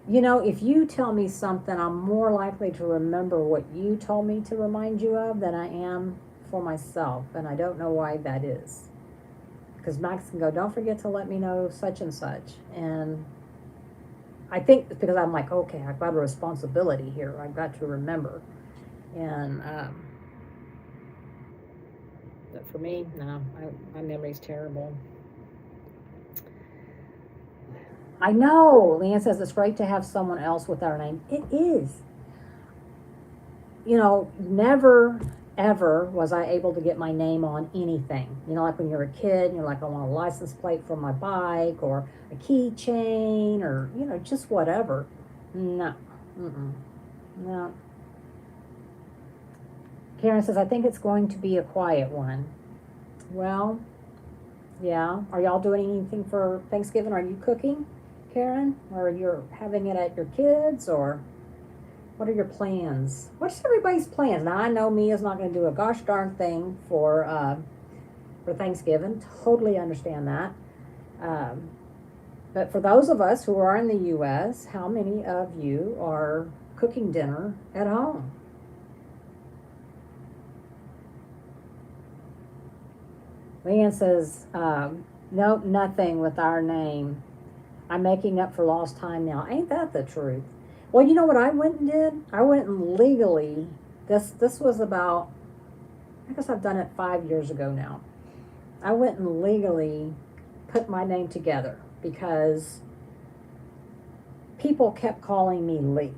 You know, if you tell me something, I'm more likely to remember what you told me to remind you of than I am for myself, and I don't know why that is. Because Max can go, don't forget to let me know such and such. And I think it's because I'm like, okay, I've got a responsibility here. I've got to remember. And but for me, no, my memory's terrible. I know. Leanne says it's great to have someone else with our name. It is. You know, never, ever was I able to get my name on anything. You know, like when you're a kid and you're like, I want a license plate for my bike or a keychain or, you know, just whatever. No. No. Karen says, I think it's going to be a quiet one. Well, yeah. Are y'all doing anything for Thanksgiving? Are you cooking, Karen? Or you're having it at your kids? Or what are your plans? What's everybody's plans? Now, I know Mia's not going to do a gosh darn thing for Thanksgiving. Totally understand that. But for those of us who are in the U.S., how many of you are cooking dinner at home? Leanne says, nope, nothing with our name. I'm making up for lost time now. Ain't that the truth? Well, you know what I went and did? I went and legally, this was about, I guess I've done it 5 years ago now. I went and legally put my name together because people kept calling me Lee.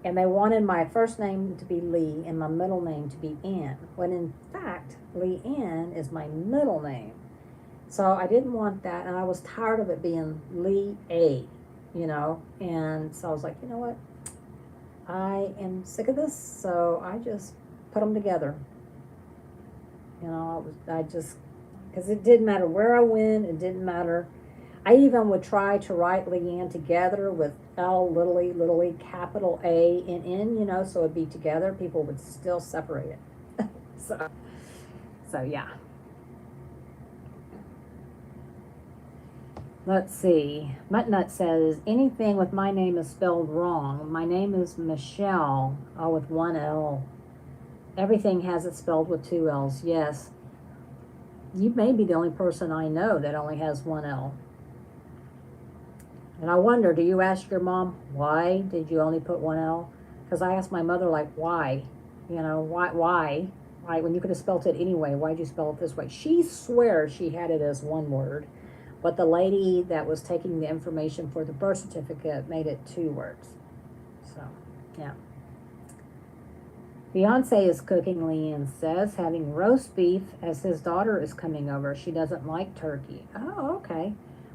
And they wanted my first name to be Lee and my middle name to be Ann. When in fact, Lee Ann is my middle name. So I didn't want that, and I was tired of it being Lee A, you know. And so I was like, you know what? I am sick of this, so I just put them together. You know, because it didn't matter where I went, it didn't matter. I even would try to write Leanne together with L, little e, capital A, and N, you know, so it'd be together. People would still separate it. So yeah. Let's see. Muttnut says, anything with my name is spelled wrong. My name is Michelle, with one L. Everything has it spelled with two L's. Yes. You may be the only person I know that only has one L. And I wonder, do you ask your mom, why did you only put one L? Because I asked my mother, like, why? You know, why? When you could have spelt it anyway, why'd you spell it this way? She swears she had it as one word, but the lady that was taking the information for the birth certificate made it 2 words. So, yeah. Beyonce is cooking, Leanne says, having roast beef as his daughter is coming over. She doesn't like turkey. Oh, okay.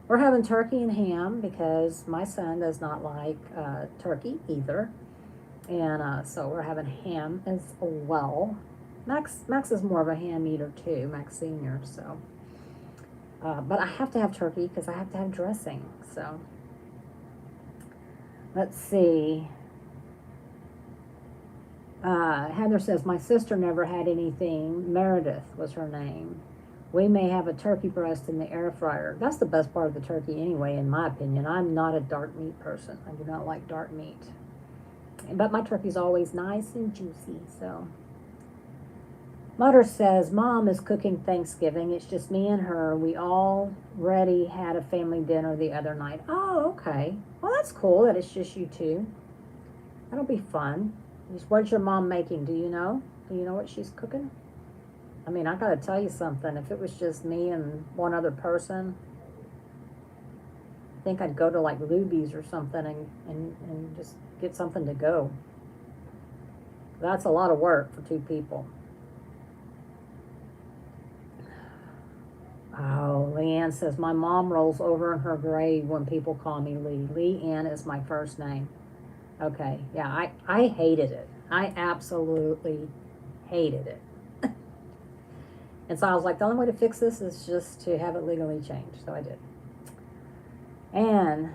We're having turkey and ham because my son does not like turkey either. And so we're having ham as well. Max is more of a ham eater too, Max Senior. So, but I have to have turkey because I have to have dressing. So, let's see. Heather says, my sister never had anything. Meredith was her name. We may have a turkey breast in the air fryer. That's the best part of the turkey anyway, in my opinion. I'm not a dark meat person. I do not like dark meat. But my turkey's always nice and juicy, so. Mutter says, Mom is cooking Thanksgiving. It's just me and her. We already had a family dinner the other night. Oh, okay. Well, that's cool that it's just you two. That'll be fun. What's your mom making? Do you know? Do you know what she's cooking? I mean, I gotta tell you something. If it was just me and one other person, I think I'd go to like Luby's or something and just get something to go. That's a lot of work for 2 people. Oh, Leanne says, my mom rolls over in her grave when people call me Lee. Leanne is my first name. Okay, yeah, I hated it. I absolutely hated it. And so I was like, the only way to fix this is just to have it legally changed. So I did. And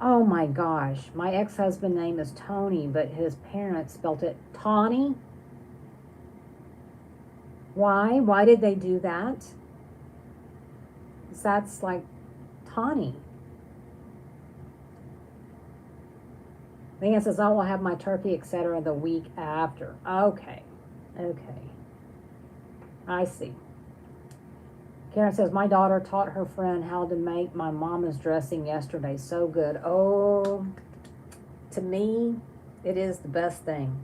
Oh my gosh. My ex-husband's name is Tony, but his parents spelt it Tawny. Why? Why did they do that? 'Cause that's like Tawny. Leanne says, I will have my turkey, etc. the week after. Okay. Okay. I see. Karen says, my daughter taught her friend how to make my mama's dressing yesterday. So good. Oh, to me, it is the best thing.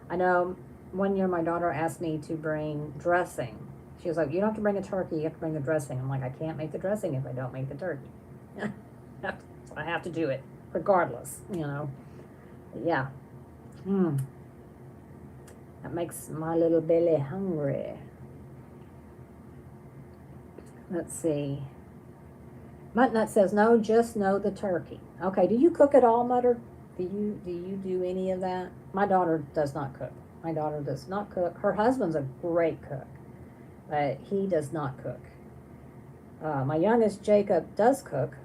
I know one year my daughter asked me to bring dressing. She was like, you don't have to bring a turkey, you have to bring the dressing. I'm like, I can't make the dressing if I don't make the turkey. So I have to do it regardless, you know. But yeah. That makes my little belly hungry. Let's see. Muttnut says, no, just know the turkey. Okay, do you cook at all, Mutter? Do you do any of that? My daughter does not cook. My daughter does not cook. Her husband's a great cook, but he does not cook. My youngest, Jacob, does cook.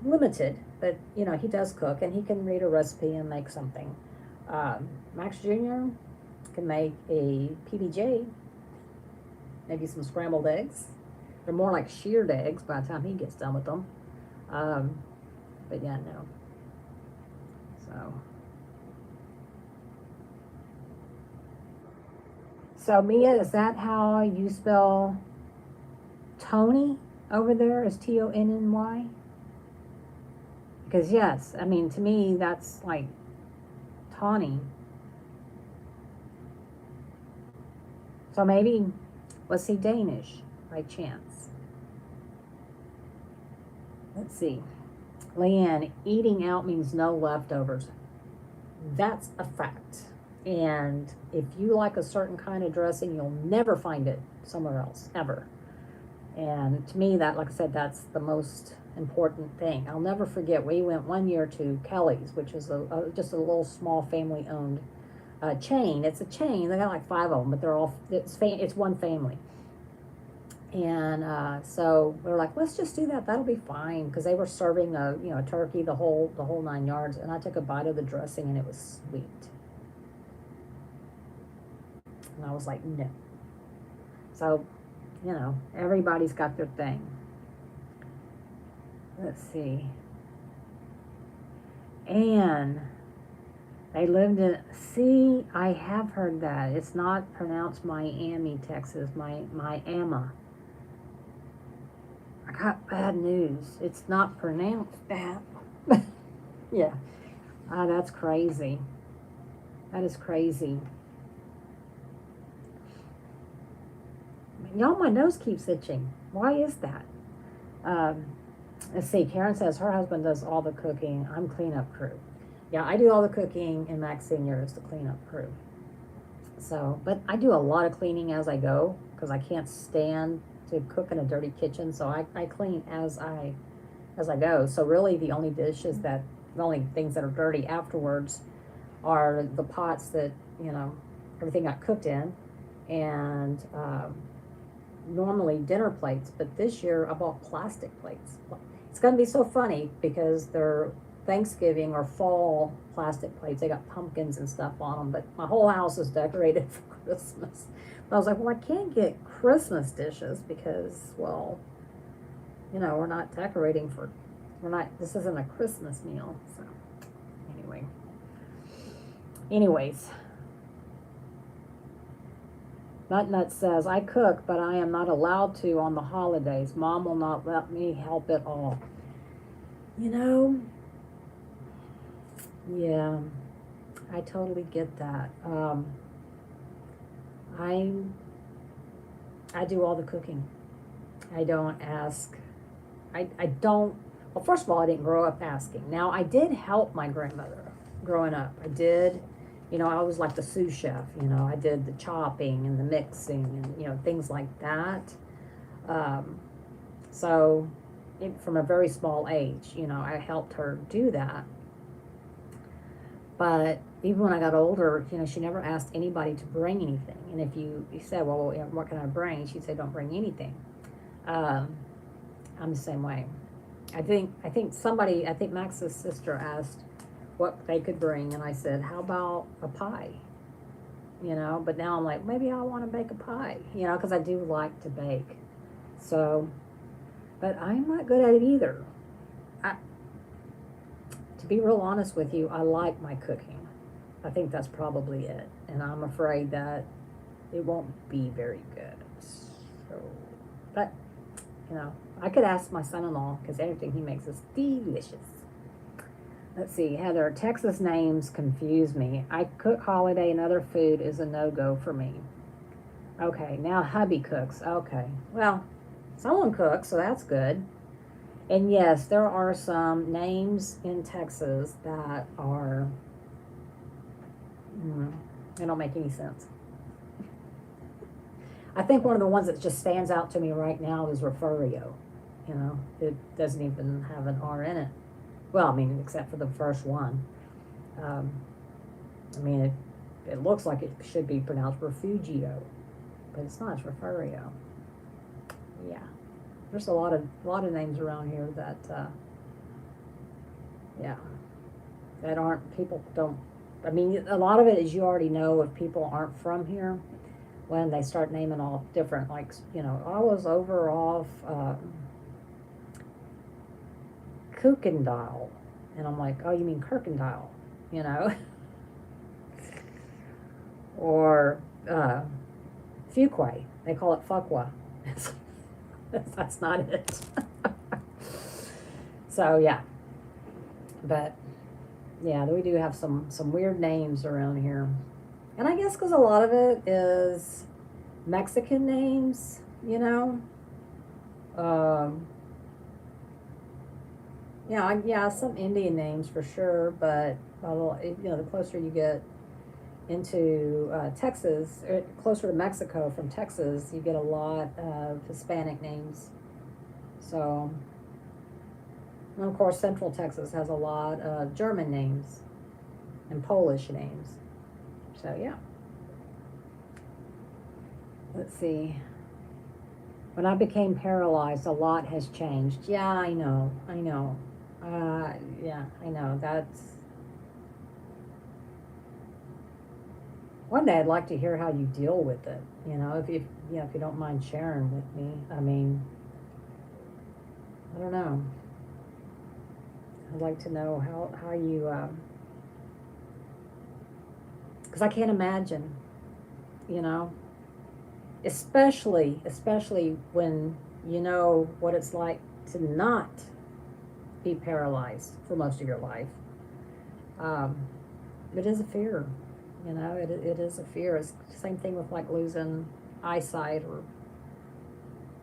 Limited, but, you know, he does cook, and he can read a recipe and make something. Max Jr. can make a PBJ, maybe some scrambled eggs. They're more like sheared eggs by the time he gets done with them. But yeah, no. So Mia, is that how you spell Tony over there? Is Tony? Because yes, I mean, to me, that's like Tawny. So maybe, was he Danish by chance? Let's see. Leanne, eating out means no leftovers. That's a fact. And if you like a certain kind of dressing, you'll never find it somewhere else, ever. And to me, that, like I said, that's the most important thing. I'll never forget, we went one year to Kelly's, which is just a little small family-owned chain. It's a chain. They got like 5 of them, but they're all, it's one family. And so we were like, let's just do that. That'll be fine, because they were serving a turkey, the whole 9 yards. And I took a bite of the dressing, and it was sweet. And I was like, no. So, you know, everybody's got their thing. Let's see. And they lived in, see, I have heard that. It's not pronounced Miami, Texas, Miami. I got bad news. It's not pronounced that. Yeah. That's crazy. That is crazy. Y'all, my nose keeps itching. Why is that? Let's see. Karen says her husband does all the cooking. I'm cleanup crew. Yeah, I do all the cooking, and Max Senior is the cleanup crew. So, but I do a lot of cleaning as I go, because I can't stand to cook in a dirty kitchen. So I clean as I go. So really, the only things that are dirty afterwards are the pots that, you know, everything got cooked in, and normally dinner plates. But this year I bought plastic plates. It's going to be so funny because they're Thanksgiving or fall plastic plates. They got pumpkins and stuff on them, but my whole house is decorated for Christmas. But I was like, well, I can't get Christmas dishes because, well, you know, we're not decorating this isn't a Christmas meal. So anyways, Nut says, I cook, but I am not allowed to on the holidays. Mom will not let me help at all. You know, yeah, I totally get that. I do all the cooking. I don't ask. I don't, well, first of all, I didn't grow up asking. Now, I did help my grandmother growing up. I did. You know, I was like the sous chef, you know, I did the chopping and the mixing and, you know, things like that. So from a very small age, you know, I helped her do that. But even when I got older, you know, she never asked anybody to bring anything. And if you said, well, what can I bring? She'd say, don't bring anything. I'm the same way. I think somebody, I think Max's sister asked what they could bring, and I said, how about a pie? You know, but now I'm like, maybe I want to bake a pie, you know, because I do like to bake. So, but I'm not good at it either. I, to be real honest with you, I like my cooking. I think that's probably it. And I'm afraid that it won't be very good. So, but, you know, I could ask my son-in-law because everything he makes is delicious. Let's see, Heather, Texas names confuse me. I cook holiday and other food is a no-go for me. Okay, now hubby cooks. Okay, well, someone cooks, so that's good. And yes, there are some names in Texas that are, they don't make any sense. I think one of the ones that just stands out to me right now is Refugio. You know, it doesn't even have an R in it. Well, I mean, except for the first one. I mean, it looks like it should be pronounced Refugio, but it's not. It's Refugio. Yeah, there's a lot of names around here that, yeah, that aren't, people don't. I mean, a lot of it is you already know if people aren't from here when they start naming all different, like, you know, I was over off Kukendall, and I'm like, oh, you mean Kirkendall, you know? Or Fuquay, they call it Fuqua. That's not it. So yeah, but yeah, we do have some weird names around here, and I guess because a lot of it is Mexican names, you know. Yeah, some Indian names for sure, but you know, the closer you get into Texas, or closer to Mexico from Texas, you get a lot of Hispanic names. So, and of course, Central Texas has a lot of German names and Polish names. So, yeah. Let's see. When I became paralyzed, a lot has changed. Yeah, I know. Yeah, I know. That's. One day I'd like to hear how you deal with it. You know, if you don't mind sharing with me. I mean, I don't know. I'd like to know how you, because I can't imagine, you know, especially when you know what it's like to not be paralyzed for most of your life. It is a fear, you know, it is a fear. It's the same thing with like losing eyesight or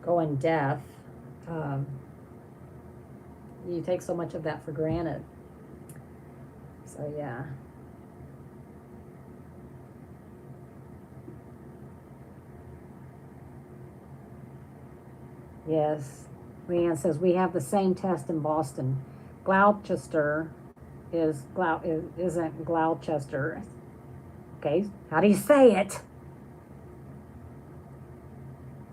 going deaf. You take so much of that for granted. So yeah. Yes. Leanne says we have the same test in Boston. Gloucester isn't Gloucester. Okay, how do you say it?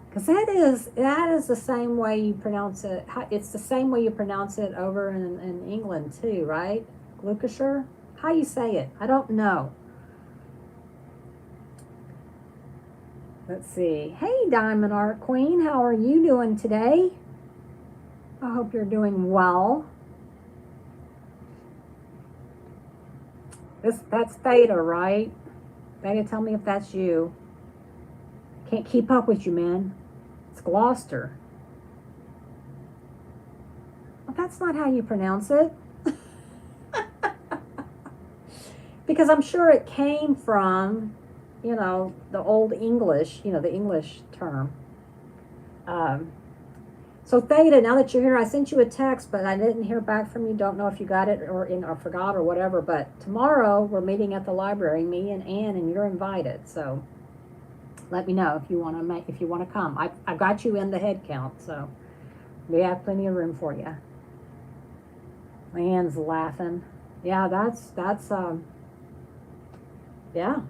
Because that is the same way you pronounce it. It's the same way you pronounce it over in England too, right? Gloucester. How you say it? I don't know. Let's see. Hey, Diamond Art Queen, how are you doing today? I hope you're doing well. That's Theta, right? Theta, tell me if that's you. Can't keep up with you, man. It's Gloucester. Well, that's not how you pronounce it. Because I'm sure it came from, you know, the old English, you know, the English term. So Theta, now that you're here, I sent you a text, but I didn't hear back from you. Don't know if you got it or forgot or whatever. But tomorrow we're meeting at the library, me and Ann, and you're invited. So let me know if you want to come. I've got you in the head count, so we have plenty of room for you. Ann's laughing. Yeah, that's yeah.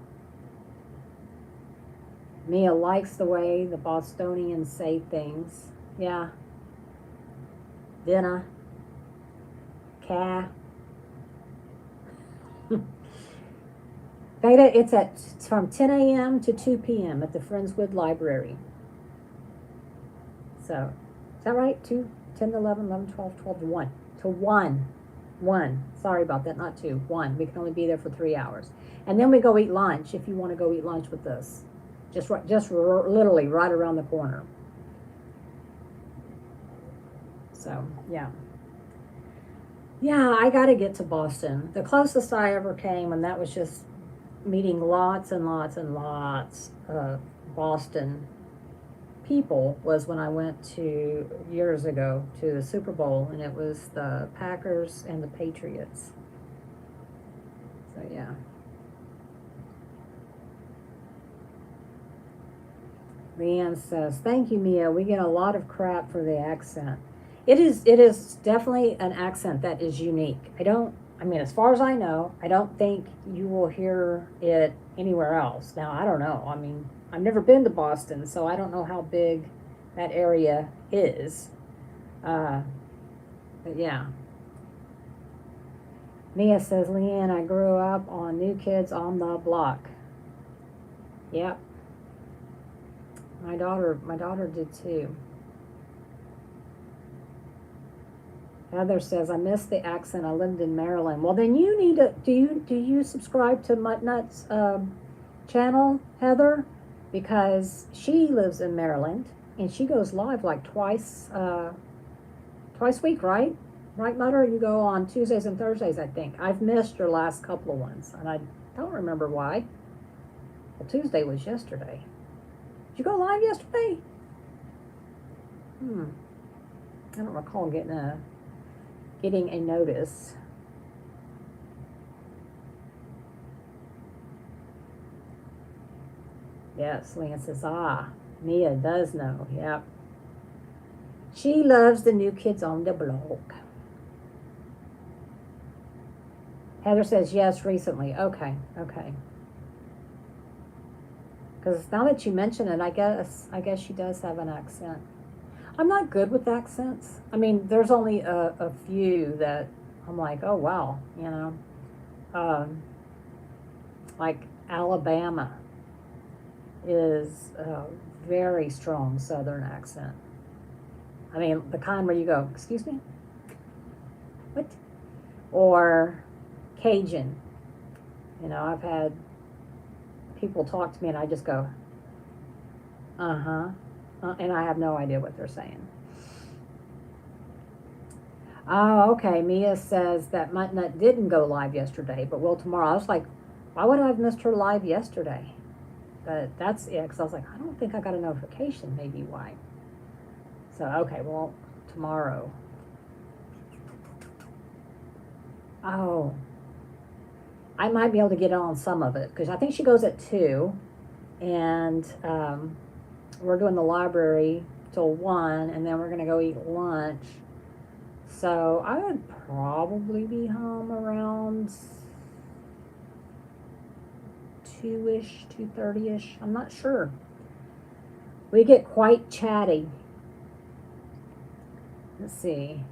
Mia likes the way the Bostonians say things. Yeah. Dinner. Ca. Beta, it's from 10 a.m. to 2 p.m. at the Friendswood Library. So, is that right? 2, 10 to 11, 11, 12, 12 to 1. To 1. 1. Sorry about that, not 2. 1. We can only be there for 3 hours. And then we go eat lunch if you want to go eat lunch with us. Just literally right around the corner. So, yeah. Yeah, I got to get to Boston. The closest I ever came, and that was just meeting lots and lots and lots of Boston people, was when I went to, years ago, to the Super Bowl, and it was the Packers and the Patriots. So, yeah. Leanne says, thank you, Mia. We get a lot of crap for the accent. It is definitely an accent that is unique. I mean, as far as I know, I don't think you will hear it anywhere else. Now, I don't know. I mean, I've never been to Boston, so I don't know how big that area is. But yeah. Mia says, Leanne, I grew up on New Kids on the Block. Yep. My daughter did too. Heather says, I miss the accent. I lived in Maryland. Well, then you need to, do you subscribe to Muttnut's channel, Heather? Because she lives in Maryland, and she goes live like twice a week, right? Right, Mutter? You go on Tuesdays and Thursdays, I think. I've missed your last couple of ones, and I don't remember why. Well, Tuesday was yesterday. Did you go live yesterday? I don't recall getting a notice. Yes, Leanne says, Mia does know. Yep. She loves the New Kids on the Block. Heather says, yes, recently. Okay. Because now that you mention it, I guess she does have an accent. I'm not good with accents. I mean, there's only a few that I'm like, oh, wow, you know. Like Alabama is a very strong Southern accent. I mean, the kind where you go, excuse me? What? Or Cajun. You know, I've had people talk to me and I just go, and I have no idea what they're saying. Oh, okay. Mia says that Muttnut didn't go live yesterday, but will tomorrow. I was like, why would I have missed her live yesterday? But that's it, because I was like, I don't think I got a notification, maybe why. So, okay, well, tomorrow. Oh, I might be able to get on some of it, because I think she goes at 2, and we're doing the library till 1, and then we're going to go eat lunch. So I would probably be home around 2-ish, 2:30-ish. I'm not sure. We get quite chatty. Let's see.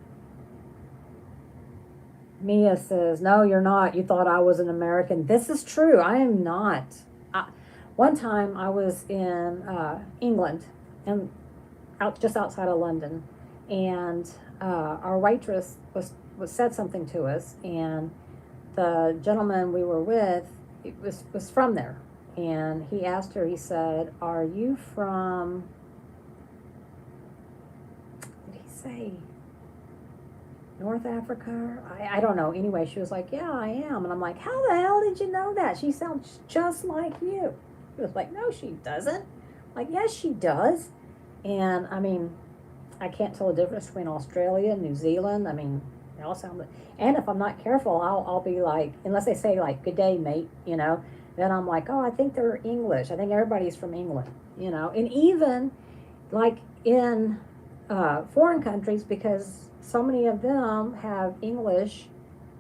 Mia says, no, you're not. You thought I was an American. This is true. I am not. One time I was in England, and just outside of London, and our waitress said something to us, and the gentleman we were with was from there, and he asked her, he said, are you from, what did he say, North Africa? I don't know. Anyway, she was like, yeah, I am. And I'm like, how the hell did you know that? She sounds just like you. She was like, no, she doesn't. I'm like, yes, she does. And I mean, I can't tell the difference between Australia and New Zealand. I mean, they all sound, and if I'm not careful, I'll be like, unless they say like, good day, mate, you know, then I'm like, oh, I think they're English. I think everybody's from England, you know. And even like in foreign countries, because so many of them have English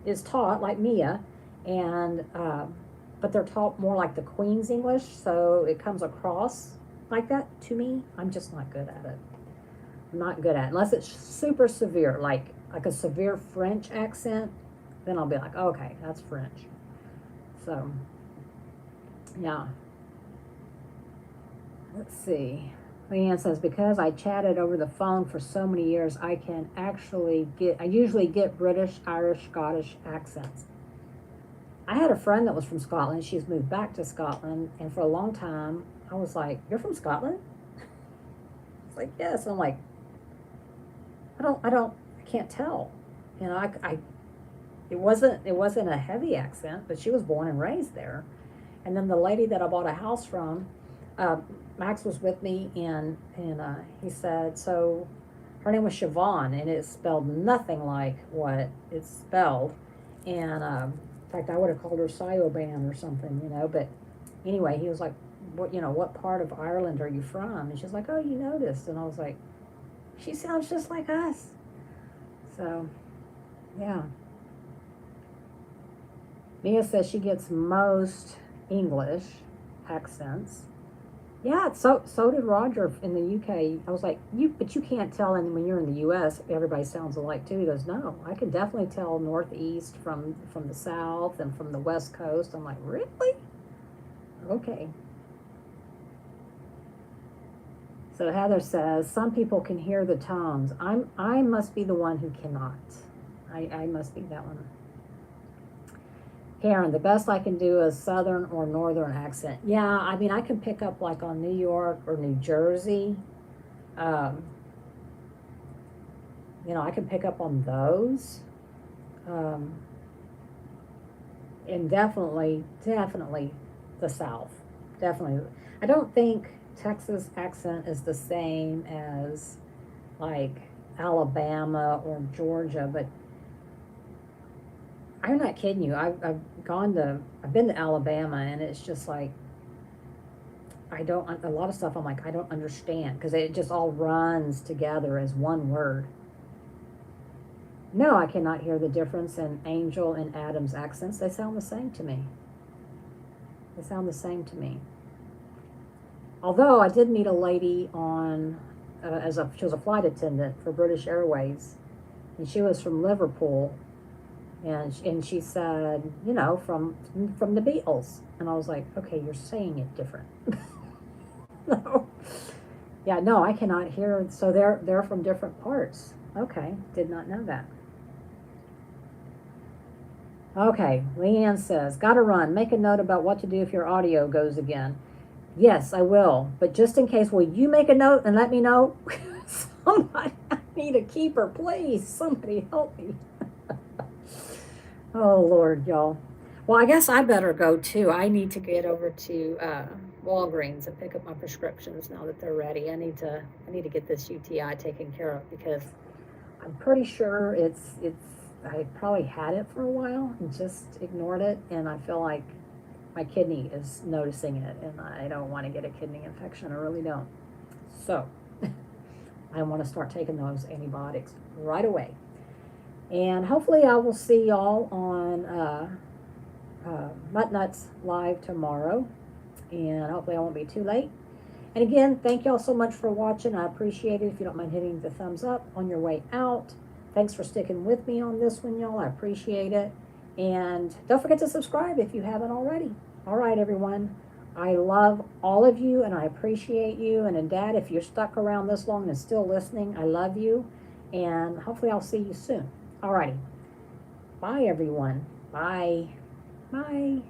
is taught, like Mia, and but they're taught more like the Queen's English, so it comes across like that to me. I'm just not good at it. I'm not good at it, unless it's super severe, like like a severe French accent, then I'll be like, okay, that's French. So, yeah. Let's see. Leanne says, because I chatted over the phone for so many years, I usually get British, Irish, Scottish accents. I had a friend that was from Scotland. She's moved back to Scotland, and for a long time, I was like, "You're from Scotland?" It's like, "Yes." And I'm like, I can't tell. You know, it wasn't a heavy accent, but she was born and raised there. And then the lady that I bought a house from, Max was with me, and he said, so her name was Siobhan, and it spelled nothing like what it's spelled. And in fact, I would have called her Cyoban or something, you know. But anyway, he was like, what part of Ireland are you from? And she's like, oh, you noticed. And I was like, she sounds just like us. So, yeah. Mia says she gets most English accents. Yeah, so did Roger in the UK. I was like, but you can't tell, and when you're in the US, everybody sounds alike too. He goes, no, I can definitely tell Northeast from the South and from the West Coast. I'm like, really? Okay. So Heather says, some people can hear the tones. I must be the one who cannot. I must be that one. Karen, the best I can do is Southern or Northern accent. Yeah, I mean, I can pick up like on New York or New Jersey. You know, I can pick up on those. And definitely the South. Definitely. I don't think Texas accent is the same as like Alabama or Georgia, but I'm not kidding you. I've been to Alabama, and it's just like, a lot of stuff I'm like, I don't understand, because it just all runs together as one word. No, I cannot hear the difference in Angel and Adam's accents. They sound the same to me. Although I did meet a lady on, she was a flight attendant for British Airways, and she was from Liverpool. And she said, you know, from the Beatles. And I was like, okay, you're saying it different. No. Yeah, no, I cannot hear. So they're from different parts. Okay, did not know that. Okay, Leanne says, gotta run. Make a note about what to do if your audio goes again. Yes, I will. But just in case, will you make a note and let me know? Somebody, I need a keeper, please. Somebody help me. Oh, Lord, y'all. Well, I guess I better go too. I need to get over to Walgreens and pick up my prescriptions now that they're ready. I need to get this UTI taken care of, because I'm pretty sure I probably had it for a while and just ignored it, and I feel like my kidney is noticing it, and I don't want to get a kidney infection. I really don't. So I want to start taking those antibiotics right away. And hopefully I will see y'all on Mutt Nuts Live tomorrow. And hopefully I won't be too late. And again, thank y'all so much for watching. I appreciate it. If you don't mind hitting the thumbs up on your way out. Thanks for sticking with me on this one, y'all. I appreciate it. And don't forget to subscribe if you haven't already. All right, everyone. I love all of you, and I appreciate you. And Dad, if you're stuck around this long and still listening, I love you. And hopefully I'll see you soon. Alrighty. Bye, everyone. Bye. Bye.